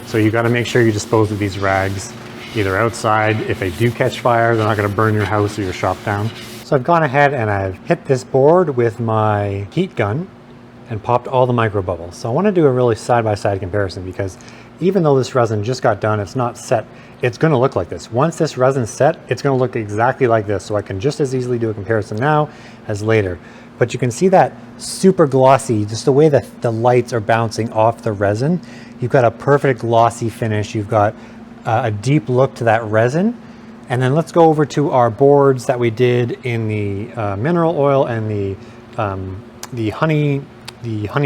So you got to make sure you dispose of these rags either outside. If they do catch fire, they're not going to burn your house or your shop down. So I've gone ahead and I've hit this board with my heat gun, and popped all the micro bubbles. So I want to do a really side-by-side comparison, because even though this resin just got done, it's not set, it's going to look like this. Once this resin's set, it's going to look exactly like this. So I can just as easily do a comparison now as later. But you can see that super glossy, just the way that the lights are bouncing off the resin. You've got a perfect glossy finish. You've got a deep look to that resin. And then let's go over to our boards that we did in the mineral oil and the honey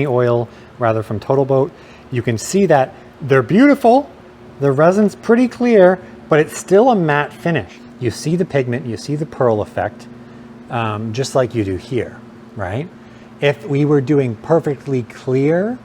oil, rather, from Total Boat. You can see that they're beautiful. The resin's pretty clear, but it's still a matte finish. You see the pigment, you see the pearl effect, just like you do here, right? If we were doing perfectly clear,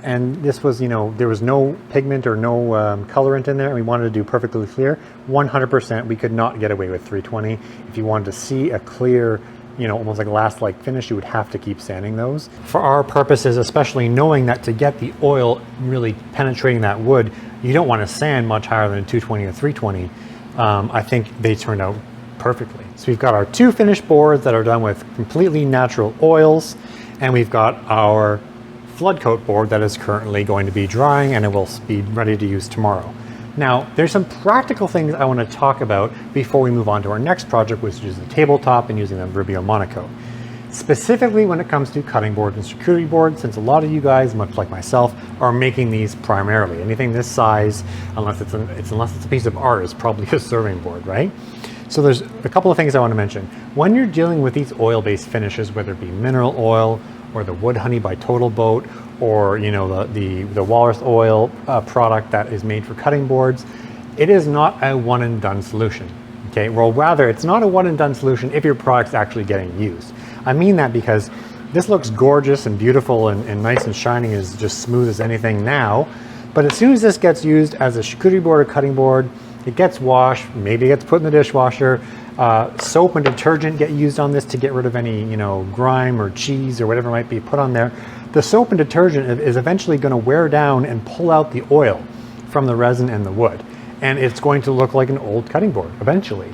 and this was, you know, there was no pigment or no colorant in there, and we wanted to do perfectly clear, 100% we could not get away with 320. If you wanted to see a clear, you know, almost like glass-like finish, you would have to keep sanding those. For our purposes, especially knowing that to get the oil really penetrating that wood, you don't want to sand much higher than a 220 or 320. I think they turned out perfectly. So we've got our two finished boards that are done with completely natural oils, and we've got our flood coat board that is currently going to be drying, and it will be ready to use tomorrow. Now, there's some practical things I want to talk about before we move on to our next project, which is the tabletop and using the Rubio Monocoat. Specifically when it comes to cutting boards and charcuterie boards, since a lot of you guys, much like myself, are making these primarily. Anything this size, unless it's a piece of art, is probably a serving board, right? So there's a couple of things I want to mention. When you're dealing with these oil-based finishes, whether it be mineral oil or the wood honey by Total Boat, or you know the walrus oil product that is made for cutting boards, it is not a one and done solution. Okay, well, rather it's not a one and done solution if your product's actually getting used. I mean that because this looks gorgeous and beautiful and nice and shining, is just smooth as anything now, but as soon as this gets used as a charcuterie board or cutting board, it gets washed, maybe it gets put in the dishwasher. Soap and detergent get used on this to get rid of any, you know, grime or cheese or whatever might be put on there. The soap and detergent is eventually going to wear down and pull out the oil from the resin and the wood, and it's going to look like an old cutting board eventually.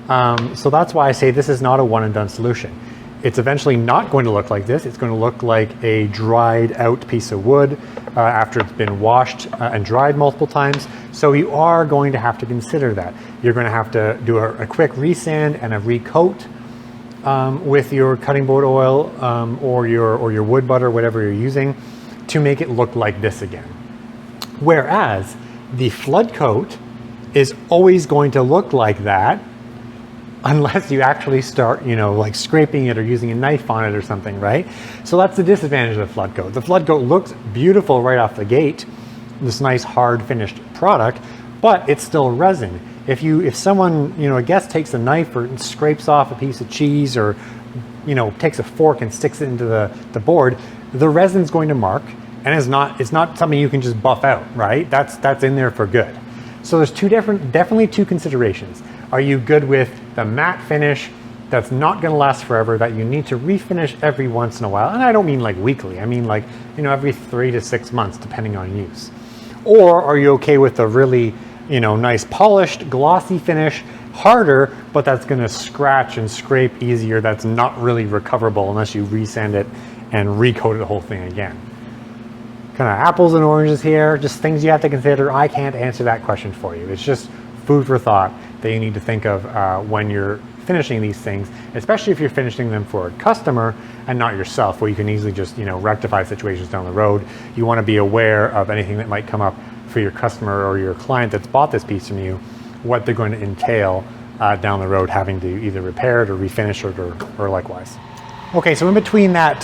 So that's why I say this is not a one and done solution. It's eventually not going to look like this. It's going to look like a dried out piece of wood after it's been washed and dried multiple times. So you are going to have to consider that. You're going to have to do a quick resand and a recoat with your cutting board oil or your wood butter, whatever you're using, to make it look like this again. Whereas the flood coat is always going to look like that unless you actually start, you know, like scraping it or using a knife on it or something, right? So that's the disadvantage of the flood coat. The flood coat looks beautiful right off the gate, this nice hard finished product, but it's still resin. If someone, you know, a guest takes a knife or scrapes off a piece of cheese, or, you know, takes a fork and sticks it into the board, the resin's going to mark, and it's not something you can just buff out, right? That's in there for good. So there's definitely two considerations. Are you good with the matte finish that's not going to last forever, that you need to refinish every once in a while? And I don't mean like weekly, I mean like, you know, every 3 to 6 months, depending on use. Or are you okay with the really, you know, nice polished glossy finish, harder, but that's going to scratch and scrape easier, that's not really recoverable unless you resand it and recoat the whole thing again? Kind of apples and oranges here, just things you have to consider. I can't answer that question for you. It's just food for thought that you need to think of when you're finishing these things, especially if you're finishing them for a customer and not yourself, where you can easily just, you know, rectify situations down the road. You want to be aware of anything that might come up for your customer or your client that's bought this piece from you, what they're going to entail down the road, having to either repair it or refinish it or likewise. Okay, so in between that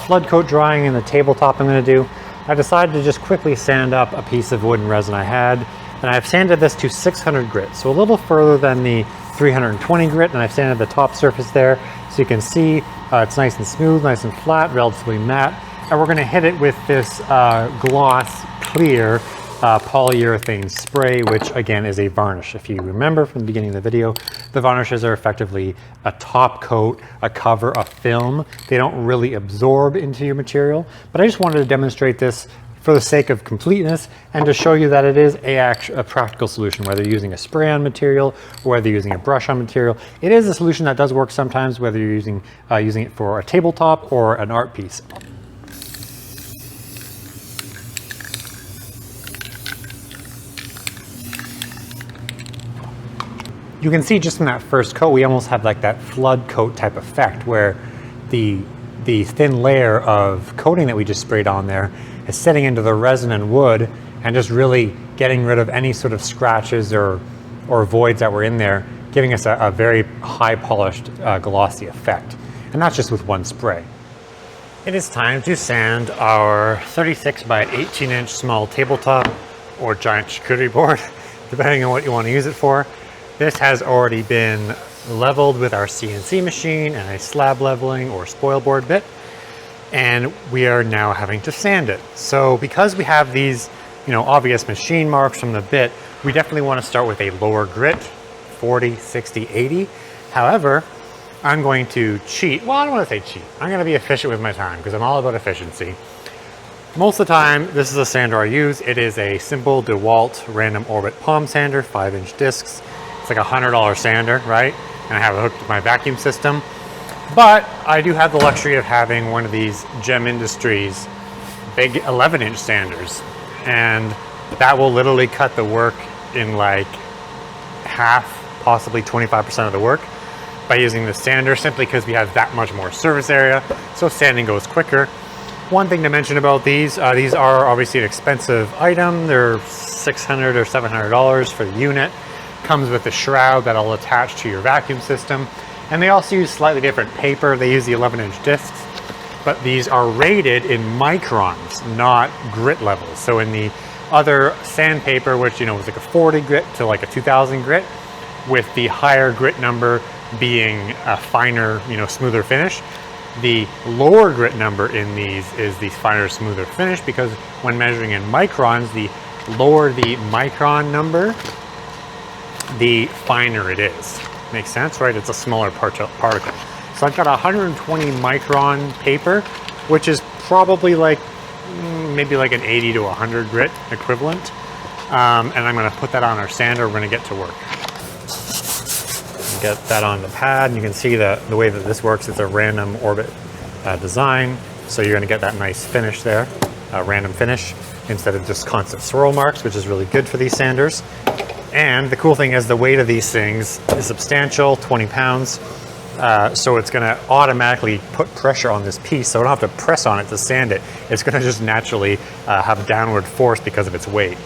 flood coat drying and the tabletop I'm going to do, I decided to just quickly sand up a piece of wood and resin I had, and I've sanded this to 600 grit, so a little further than the 320 grit, and I've sanded the top surface there, so you can see it's nice and smooth, nice and flat, relatively matte, and we're going to hit it with this gloss clear polyurethane spray, which again is a varnish. If you remember from the beginning of the video, the varnishes are effectively a top coat, a cover, a film. They don't really absorb into your material, but I just wanted to demonstrate this for the sake of completeness and to show you that it is a practical solution, whether you're using a spray-on material or whether you're using a brush-on material. It is a solution that does work sometimes, whether you're using it for a tabletop or an art piece. You can see just from that first coat, we almost have like that flood coat type effect where the thin layer of coating that we just sprayed on there is setting into the resin and wood and just really getting rid of any sort of scratches or voids that were in there, giving us a very high polished glossy effect. And that's just with one spray. It is time to sand our 36 by 18 inch small tabletop or giant charcuterie board, depending on what you want to use it for. This has already been leveled with our CNC machine and a slab leveling or spoil board bit, and we are now having to sand it. So because we have these, obvious machine marks from the bit, we definitely want to start with a lower grit, 40, 60, 80. However, I'm going to cheat. Well, I don't want to say cheat. I'm going to be efficient with my time because I'm all about efficiency. Most of the time, this is a sander I use. It is a simple DeWalt random orbit palm sander, 5-inch discs. It's like a $100 sander, right? And I have it hooked to my vacuum system. But I do have the luxury of having one of these Gem Industries big 11-inch sanders. And that will literally cut the work in like half, possibly 25% of the work by using the sander, simply because we have that much more surface area, so sanding goes quicker. One thing to mention about these are obviously an expensive item. They're $600 or $700 for the unit. Comes with a shroud that'll attach to your vacuum system. And they also use slightly different paper. They use the 11-inch discs, but these are rated in microns, not grit levels. So in the other sandpaper, which was like a 40 grit to like a 2000 grit, with the higher grit number being a finer, smoother finish. The lower grit number in these is the finer, smoother finish, because when measuring in microns, the lower the micron number, the finer it is. Makes sense, right? It's a smaller particle. So I've got 120 micron paper, which is probably like maybe like an 80 to 100 grit equivalent. And I'm going to put that on our sander. We're going to get to work. Get that on the pad, and you can see the way that this works. It's a random orbit design, so you're going to get that nice finish there, random finish, instead of just constant swirl marks, which is really good for these sanders. And the cool thing is the weight of these things is substantial, 20 pounds. So it's going to automatically put pressure on this piece, so I don't have to press on it to sand it. It's going to just naturally have downward force because of its weight.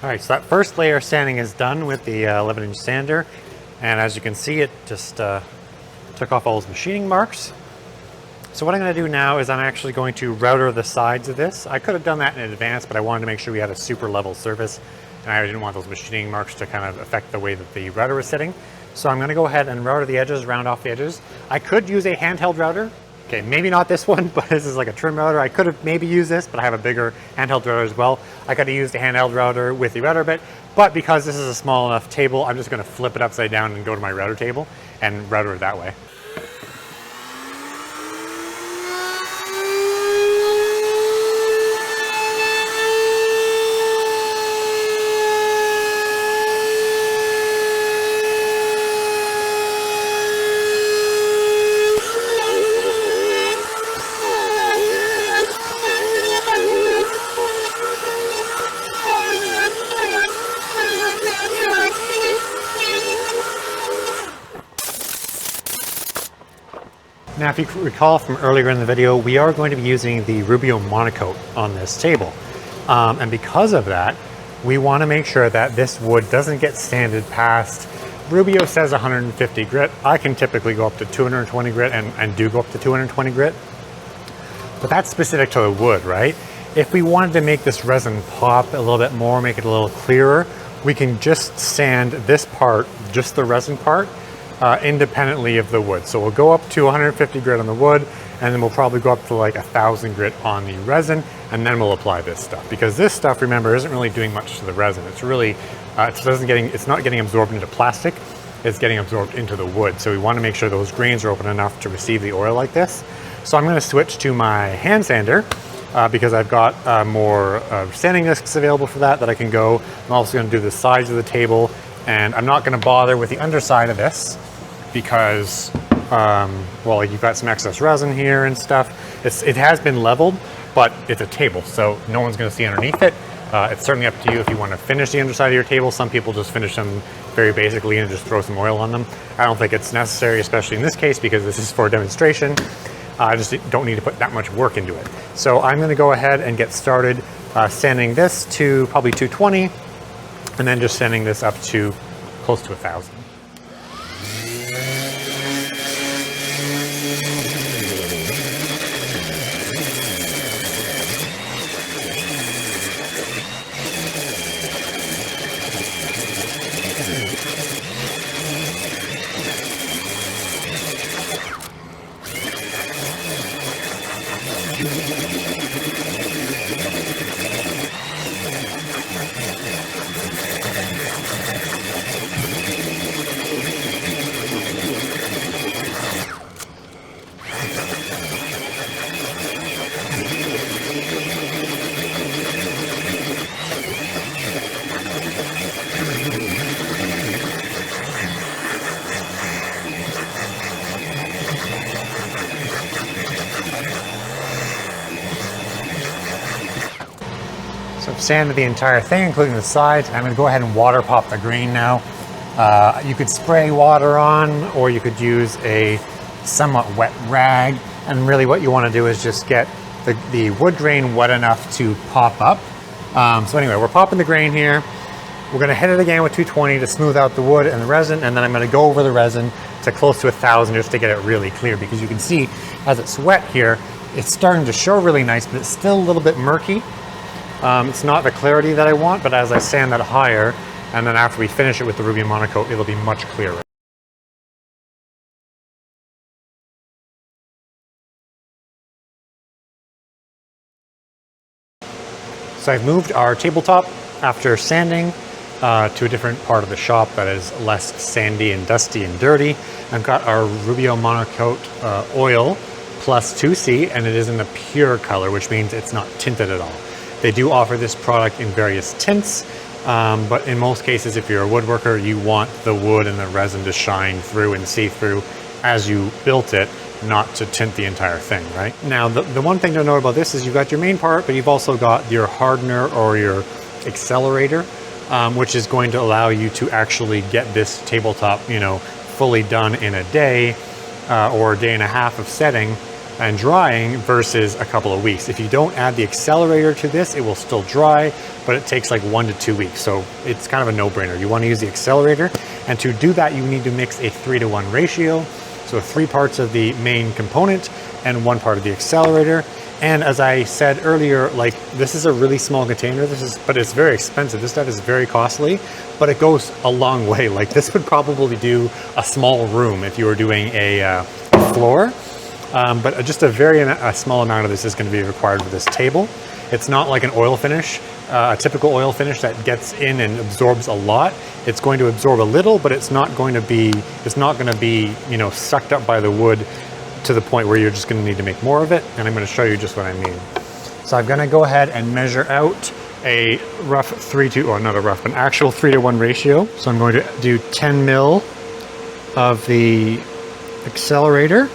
All right, so that first layer of sanding is done with the 11-inch sander, and as you can see, it just took off all those machining marks. So what I'm going to do now is I'm actually going to router the sides of this. I could have done that in advance, but I wanted to make sure we had a super level surface, and I didn't want those machining marks to kind of affect the way that the router was sitting. So I'm going to go ahead and router the edges, round off the edges. I could use a handheld router. Okay, maybe not this one, but this is like a trim router. I could have maybe used this, but I have a bigger handheld router as well. I could have used a handheld router with the router bit, but because this is a small enough table, I'm just going to flip it upside down and go to my router table and router it that way. Now, if you recall from earlier in the video, we are going to be using the Rubio monocoat on this table. And because of that, we want to make sure that this wood doesn't get sanded past, Rubio says 150 grit. I can typically go up to 220 grit and do go up to 220 grit. But that's specific to the wood, right? If we wanted to make this resin pop a little bit more, make it a little clearer, we can just sand this part, just the resin part, independently of the wood. So we'll go up to 150 grit on the wood, and then we'll probably go up to like 1,000 grit on the resin, and then we'll apply this stuff. Because this stuff, remember, isn't really doing much to the resin. It's really, it's not getting absorbed into plastic, it's getting absorbed into the wood. So we want to make sure those grains are open enough to receive the oil like this. So I'm going to switch to my hand sander, because I've got more sanding discs available for that I can go. I'm also going to do the sides of the table, and I'm not going to bother with the underside of this because, well, you've got some excess resin here and stuff. It has been leveled, but it's a table, so no one's going to see underneath it. It's certainly up to you if you want to finish the underside of your table. Some people just finish them very basically and just throw some oil on them. I don't think it's necessary, especially in this case, because this is for a demonstration. I just don't need to put that much work into it. So I'm going to go ahead and get started sanding this to probably 220, and then just sanding this up to close to 1,000. So I've sanded the entire thing, including the sides. I'm gonna go ahead and water pop the grain now. You could spray water on, or you could use a somewhat wet rag. And really what you wanna do is just get the wood grain wet enough to pop up. So anyway, we're popping the grain here. We're gonna hit it again with 220 to smooth out the wood and the resin, and then I'm gonna go over the resin to close to 1,000 just to get it really clear, because you can see as it's wet here, it's starting to show really nice, but it's still a little bit murky. It's not the clarity that I want, but as I sand that higher, and then after we finish it with the ruby monocoat, it'll be much clearer. So I've moved our tabletop after sanding to a different part of the shop that is less sandy and dusty and dirty. I've got our Rubio Monocoat oil plus 2C, and it is in the pure color, which means it's not tinted at all. They do offer this product in various tints, but in most cases, if you're a woodworker, you want the wood and the resin to shine through and see through as you built it, not to tint the entire thing, right? Now, the one thing to know about this is you've got your main part, but you've also got your hardener or your accelerator, which is going to allow you to actually get this tabletop, fully done in a day or a day and a half of setting and drying versus a couple of weeks. If you don't add the accelerator to this, it will still dry, but it takes like 1 to 2 weeks. So it's kind of a no-brainer. You want to use the accelerator, and to do that, you need to mix a 3-to-1 ratio. So 3 parts of the main component and 1 part of the accelerator. And as I said earlier, like, this is a really small container. But it's very expensive. This stuff is very costly, but it goes a long way. Like, this would probably do a small room if you were doing a floor. But just a small amount of this is going to be required for this table. It's not like an oil finish, a typical oil finish that gets in and absorbs a lot. It's going to absorb a little, but it's not going to be sucked up by the wood to the point where you're just going to need to make more of it. And I'm going to show you just what I mean. So I'm going to go ahead and measure out a rough an actual 3-to-1 ratio. So I'm going to do 10 mil of the accelerator.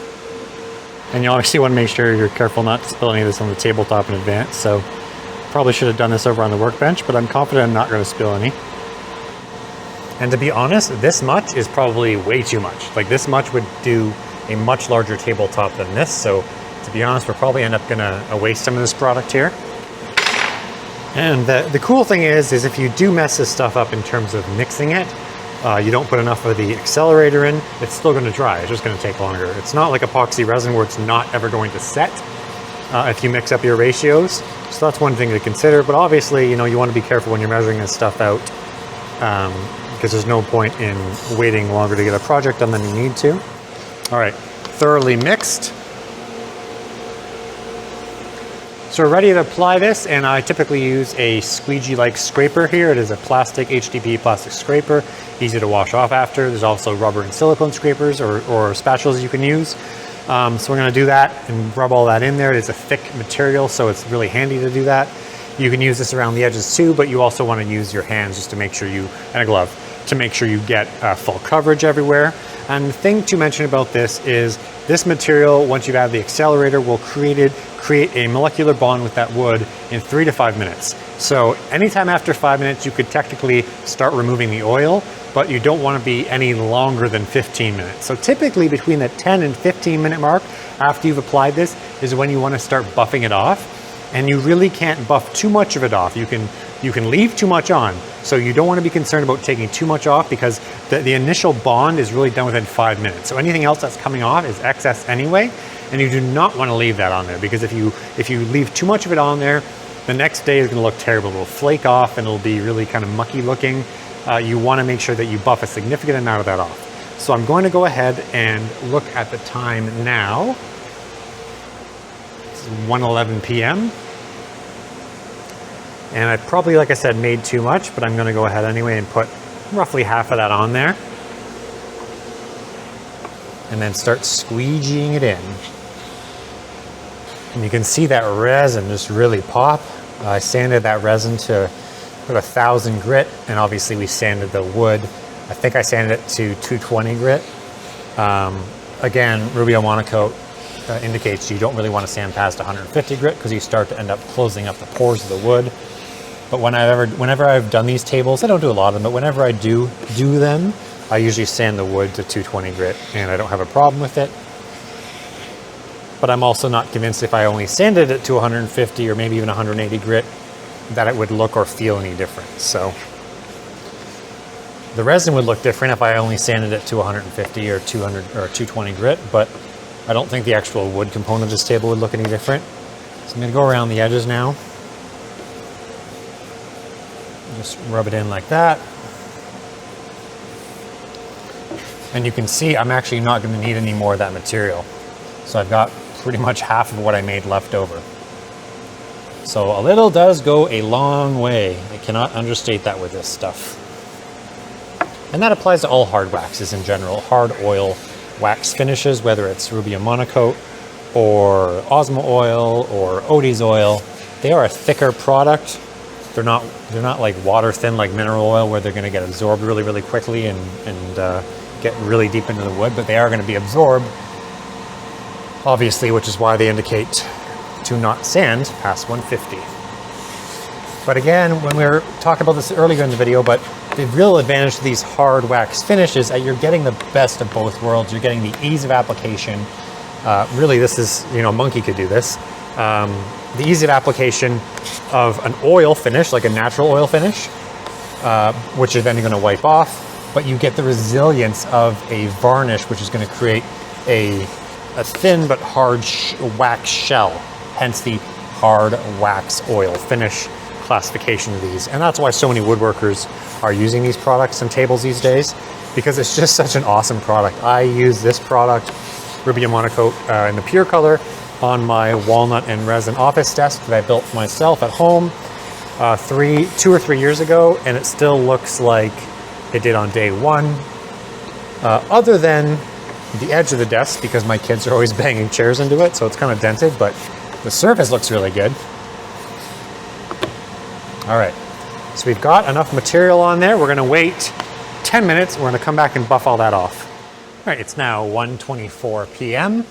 And you obviously want to make sure you're careful not to spill any of this on the tabletop in advance. So probably should have done this over on the workbench, but I'm confident I'm not going to spill any. And to be honest, this much is probably way too much. Like, this much would do a much larger tabletop than this. So to be honest, we'll probably end up going to waste some of this product here. And the cool thing is if you do mess this stuff up in terms of mixing it, you don't put enough of the accelerator in, it's still going to dry. It's just going to take longer. It's not like epoxy resin where it's not ever going to set if you mix up your ratios. So that's one thing to consider, but obviously, you know, you want to be careful when you're measuring this stuff out, because there's no point in waiting longer to get a project done than you need to. All right, thoroughly mixed. So we're ready to apply this, and I typically use a squeegee-like scraper here. It is a plastic HDPE plastic scraper, easy to wash off after. There's also rubber and silicone scrapers or spatulas you can use. So we're gonna do that and rub all that in there. It's a thick material, so it's really handy to do that. You can use this around the edges too, but you also wanna use your hands just to make sure you, and a glove, to make sure you get full coverage everywhere. And the thing to mention about this is this material, once you've added the accelerator, will create a molecular bond with that wood in 3 to 5 minutes. So anytime after 5 minutes, you could technically start removing the oil, but you don't want to be any longer than 15 minutes. So typically between the 10 and 15 minute mark after you've applied this is when you want to start buffing it off. And you really can't buff too much of it off. You can leave too much on. So you don't want to be concerned about taking too much off, because the initial bond is really done within 5 minutes. So anything else that's coming off is excess anyway. And you do not want to leave that on there, because if you leave too much of it on there, the next day is going to look terrible. It'll flake off and it'll be really kind of mucky looking. You want to make sure that you buff a significant amount of that off. So I'm going to go ahead and look at the time now. It's 1:11 p.m. And I probably, like I said, made too much, but I'm going to go ahead anyway and put roughly half of that on there. And then start squeegeeing it in. And you can see that resin just really pop. I sanded that resin to about 1,000 grit, and obviously we sanded the wood. I think I sanded it to 220 grit. Again, Rubio Monocoat indicates you don't really want to sand past 150 grit, because you start to end up closing up the pores of the wood. But whenever I've done these tables, I don't do a lot of them, but whenever I do them, I usually sand the wood to 220 grit, and I don't have a problem with it. But I'm also not convinced if I only sanded it to 150 or maybe even 180 grit that it would look or feel any different. So the resin would look different if I only sanded it to 150 or 200 or 220 grit, but I don't think the actual wood component of this table would look any different. So I'm gonna go around the edges now. Just rub it in like that. And you can see I'm actually not gonna need any more of that material. So I've got pretty much half of what I made left over. So a little does go a long way. I cannot understate that with this stuff. And that applies to all hard waxes in general. Hard oil wax finishes, whether it's Rubio Monocoat or Osmo oil or Odie's oil, they are a thicker product. They're not like water thin like mineral oil, where they're gonna get absorbed really, really quickly and get really deep into the wood, but they are gonna be absorbed, obviously, which is why they indicate to not sand past 150. But again, when we were talking about this earlier in the video, but the real advantage to these hard wax finishes is that you're getting the best of both worlds. You're getting the ease of application. Really, this is, you know, Monkey could do this. The ease of application of an oil finish, like a natural oil finish, which you're then going to wipe off, but you get the resilience of a varnish, which is going to create a thin but hard wax shell, hence the hard wax oil finish classification of these. And that's why so many woodworkers are using these products and tables these days, because it's just such an awesome product. I use this product, Rubio Monocoat, in the pure color, on my walnut and resin office desk that I built for myself at home 2 or 3 years ago, and it still looks like it did on day one, other than the edge of the desk, because my kids are always banging chairs into it, so it's kind of dented, but the surface looks really good. All right, so we've got enough material on there. We're gonna wait 10 minutes. We're gonna come back and buff all that off. All right, it's now 1:24 p.m.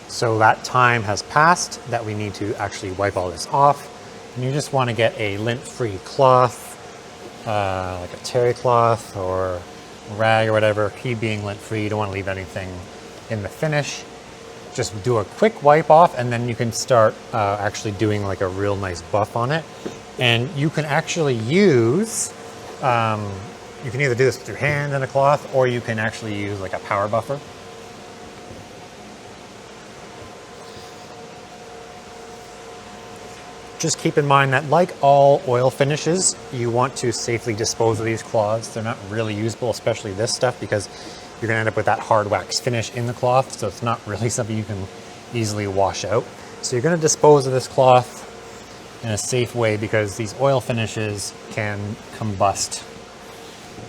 So that time has passed that we need to actually wipe all this off. And you just wanna get a lint-free cloth, like a terry cloth or rag or whatever. Key being lint-free, you don't wanna leave anything in the finish. Just do a quick wipe off, and then you can start actually doing like a real nice buff on it. And you can actually use, you can either do this with your hand and a cloth, or you can actually use like a power buffer. Just keep in mind that like all oil finishes, you want to safely dispose of these cloths. They're not really usable, especially this stuff, because you're gonna end up with that hard wax finish in the cloth, so it's not really something you can easily wash out. So you're gonna dispose of this cloth in a safe way, because these oil finishes can combust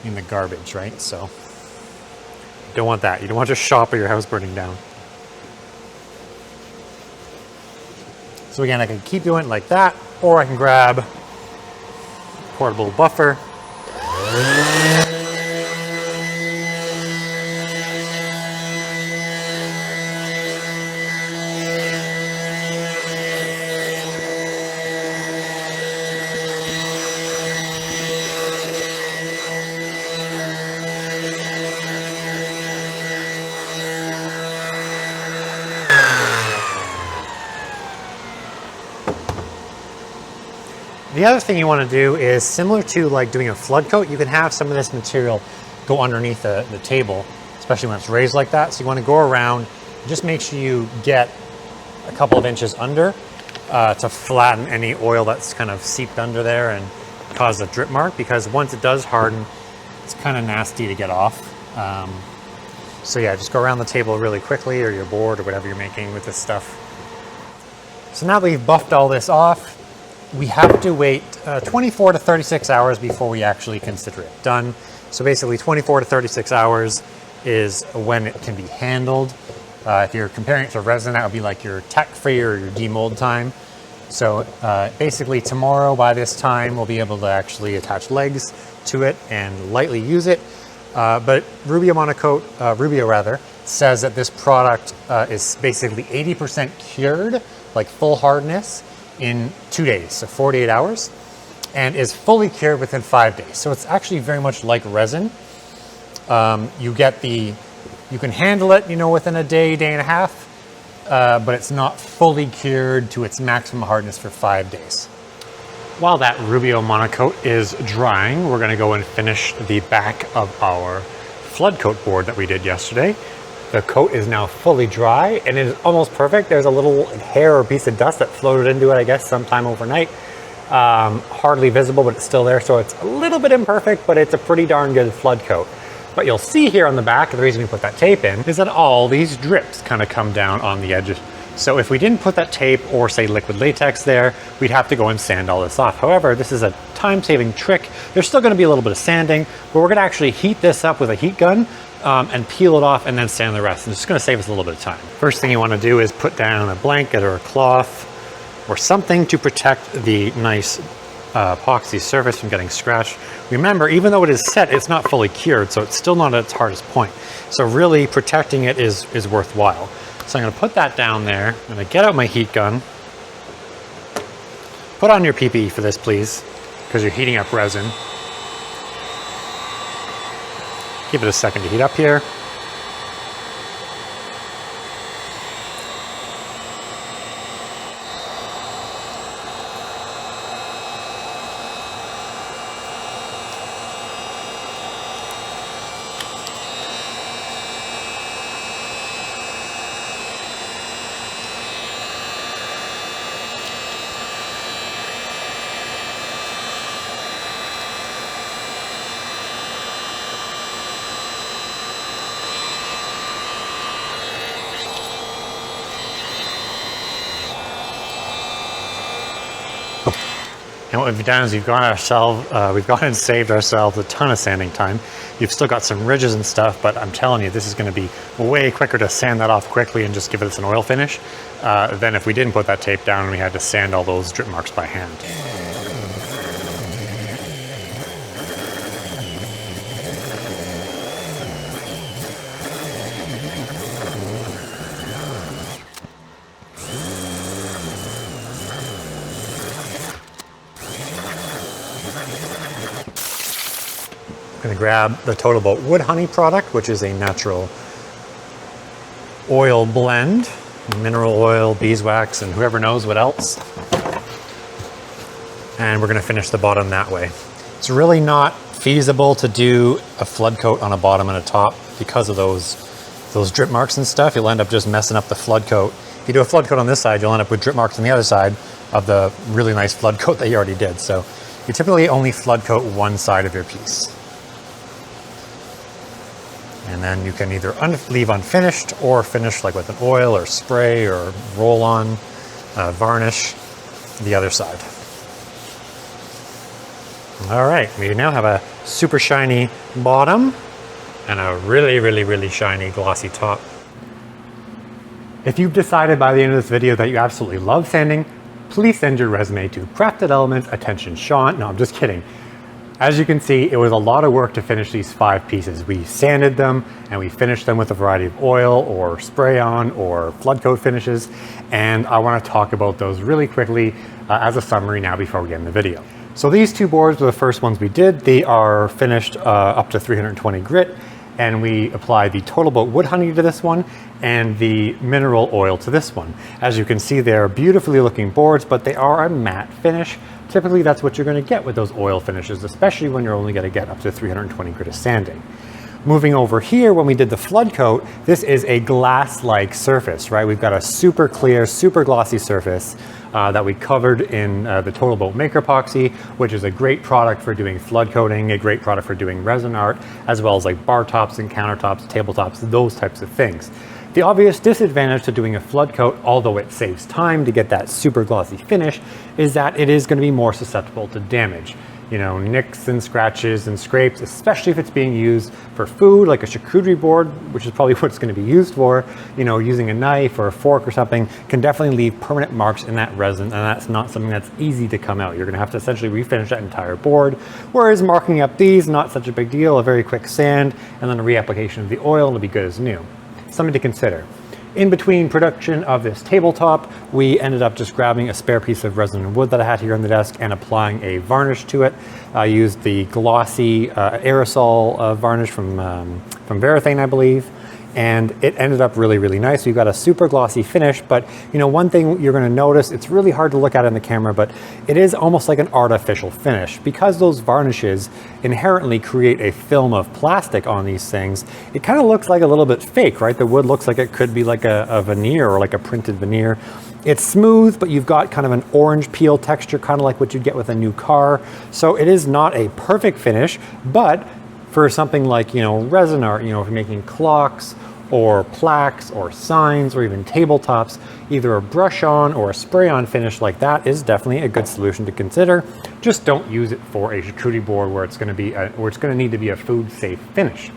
in the garbage, right? So you don't want that. You don't want your shop or your house burning down. So again, I can keep doing it like that, or I can grab a portable buffer. The other thing you want to do is similar to like doing a flood coat, you can have some of this material go underneath the table, especially when it's raised like that. So you want to go around, just make sure you get a couple of inches under to flatten any oil that's kind of seeped under there and cause a drip mark, because once it does harden, it's kind of nasty to get off. So yeah, just go around the table really quickly, or your board or whatever you're making with this stuff. So now that we've buffed all this off, we have to wait 24 to 36 hours before we actually consider it done. So basically 24 to 36 hours is when it can be handled. If you're comparing it to resin, that would be like your tech-free or your demold time. So basically tomorrow by this time, we'll be able to actually attach legs to it and lightly use it. But Rubio Monocoat, says that this product is basically 80% cured, like full hardness, in 2 days, so 48 hours, and is fully cured within 5 days. So it's actually very much like resin. You can handle it, within a day, day and a half, but it's not fully cured to its maximum hardness for 5 days. While that Rubio Monocoat is drying, we're gonna go and finish the back of our flood coat board that we did yesterday. The coat is now fully dry and it is almost perfect. There's a little hair or piece of dust that floated into it, I guess, sometime overnight. Hardly visible, but it's still there. So it's a little bit imperfect, but it's a pretty darn good flood coat. But you'll see here on the back, the reason we put that tape in is that all these drips kind of come down on the edges. So if we didn't put that tape or say liquid latex there, we'd have to go and sand all this off. However, this is a time-saving trick. There's still gonna be a little bit of sanding, but we're gonna actually heat this up with a heat gun and peel it off and then sand the rest. And it's just gonna save us a little bit of time. First thing you wanna do is put down a blanket or a cloth or something to protect the nice epoxy surface from getting scratched. Remember, even though it is set, it's not fully cured, so it's still not at its hardest point. So really protecting it is worthwhile. So I'm gonna put that down there. I'm gonna get out my heat gun. Put on your PPE for this, please, because you're heating up resin. Give it a second to heat up here. And what we've done is we've gone and saved ourselves a ton of sanding time. You've still got some ridges and stuff, but I'm telling you, this is going to be way quicker to sand that off quickly and just give it an oil finish than if we didn't put that tape down and we had to sand all those drip marks by hand. I'm going to grab the Total Boat Wood Honey product, which is a natural oil blend, mineral oil, beeswax, and whoever knows what else. And we're going to finish the bottom that way. It's really not feasible to do a flood coat on a bottom and a top because of those drip marks and stuff. You'll end up just messing up the flood coat. If you do a flood coat on this side, you'll end up with drip marks on the other side, of the really nice flood coat that you already did. So you typically only flood coat one side of your piece. And then you can either leave unfinished or finish like with an oil or spray or roll on varnish the other side. All right, we now have a super shiny bottom and a really, really, really shiny glossy top. If you've decided by the end of this video that you absolutely love sanding, please send your resume to Crafted Elements, attention Sean. No, I'm just kidding. As you can see, it was a lot of work to finish these 5 pieces. We sanded them and we finished them with a variety of oil or spray on or flood coat finishes. And I want to talk about those really quickly as a summary now before we get in the video. So these 2 boards were the first ones we did. They are finished up to 320 grit, and we applied the Total Boat Wood Honey to this one and the mineral oil to this one. As you can see, they're beautifully looking boards, but they are a matte finish. Typically that's what you're going to get with those oil finishes, especially when you're only going to get up to 320 grit of sanding. Moving over here, when we did the flood coat, this is a glass-like surface, right? We've got a super clear, super glossy surface that we covered in the Total Boat Maker Epoxy, which is a great product for doing flood coating, a great product for doing resin art, as well as like bar tops and countertops, tabletops, those types of things. The obvious disadvantage to doing a flood coat, although it saves time to get that super glossy finish, is that it is going to be more susceptible to damage. You know, nicks and scratches and scrapes, especially if it's being used for food, like a charcuterie board, which is probably what it's going to be used for. You know, using a knife or a fork or something can definitely leave permanent marks in that resin, and that's not something that's easy to come out. You're going to have to essentially refinish that entire board, whereas marking up these, not such a big deal, a very quick sand, and then a reapplication of the oil, and it'll be good as new. Something to consider. In between production of this tabletop, we ended up just grabbing a spare piece of resin and wood that I had here on the desk and applying a varnish to it. I used the glossy aerosol varnish from Varathane, I believe, and it ended up really, really nice. We've got a super glossy finish, but you know, one thing you're going to notice, it's really hard to look at in the camera, but it is almost like an artificial finish. Because those varnishes inherently create a film of plastic on these things, it kind of looks like a little bit fake, right? The wood looks like it could be like a veneer or like a printed veneer. It's smooth, but you've got kind of an orange peel texture, kind of like what you'd get with a new car. So it is not a perfect finish, but for something like, you know, resin art, you know, if you're making clocks or plaques or signs or even tabletops, either a brush on or a spray on finish like that is definitely a good solution to consider. Just don't use it for a charcuterie board where it's going to need to be a food safe finish.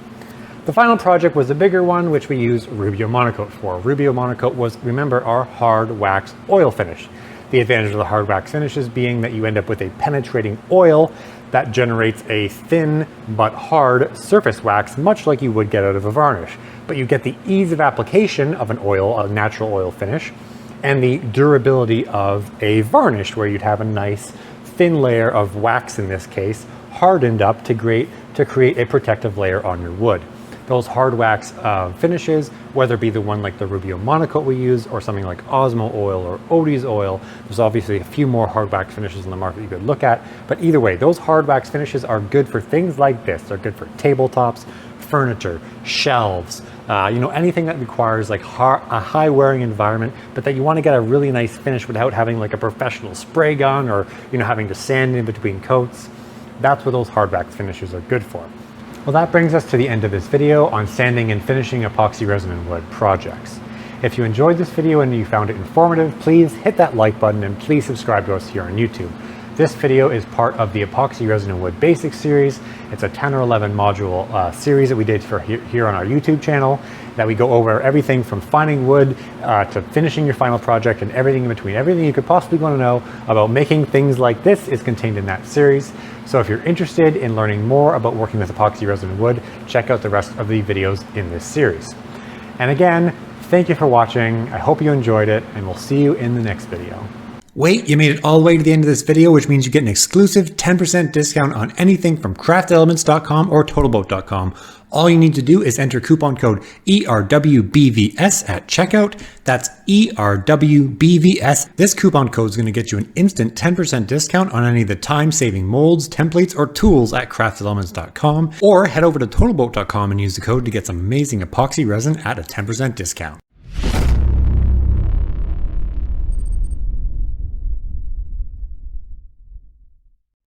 The final project was a bigger one, which we used Rubio Monocoat for. Rubio Monocoat was, remember, our hard wax oil finish. The advantage of the hard wax finishes being that you end up with a penetrating oil that generates a thin but hard surface wax, much like you would get out of a varnish. But you get the ease of application of an oil, a natural oil finish, and the durability of a varnish, where you'd have a nice thin layer of wax, in this case, hardened up to create a protective layer on your wood. Those hard wax finishes, whether it be the one like the Rubio Monocoat we use or something like Osmo oil or Odie's oil, there's obviously a few more hard wax finishes in the market you could look at. But either way, those hard wax finishes are good for things like this. They're good for tabletops, furniture, shelves, you know, anything that requires like a high wearing environment, but that you want to get a really nice finish without having like a professional spray gun or, you know, having to sand in between coats. That's what those hard wax finishes are good for. Well, that brings us to the end of this video on sanding and finishing epoxy resin and wood projects. If you enjoyed this video and you found it informative, please hit that like button and please subscribe to us here on YouTube. This video is part of the Epoxy Resin and Wood Basics series. It's a 10 or 11 module series that we did for here on our YouTube channel, that we go over everything from finding wood to finishing your final project and everything in between. Everything you could possibly want to know about making things like this is contained in that series. So if you're interested in learning more about working with epoxy resin and wood, check out the rest of the videos in this series. And again, thank you for watching. I hope you enjoyed it, and we'll see you in the next video. Wait, you made it all the way to the end of this video, which means you get an exclusive 10% discount on anything from craftedelements.com or totalboat.com. All you need to do is enter coupon code ERWBVS at checkout. That's ERWBVS. This coupon code is going to get you an instant 10% discount on any of the time-saving molds, templates, or tools at craftedelements.com, or head over to totalboat.com and use the code to get some amazing epoxy resin at a 10% discount.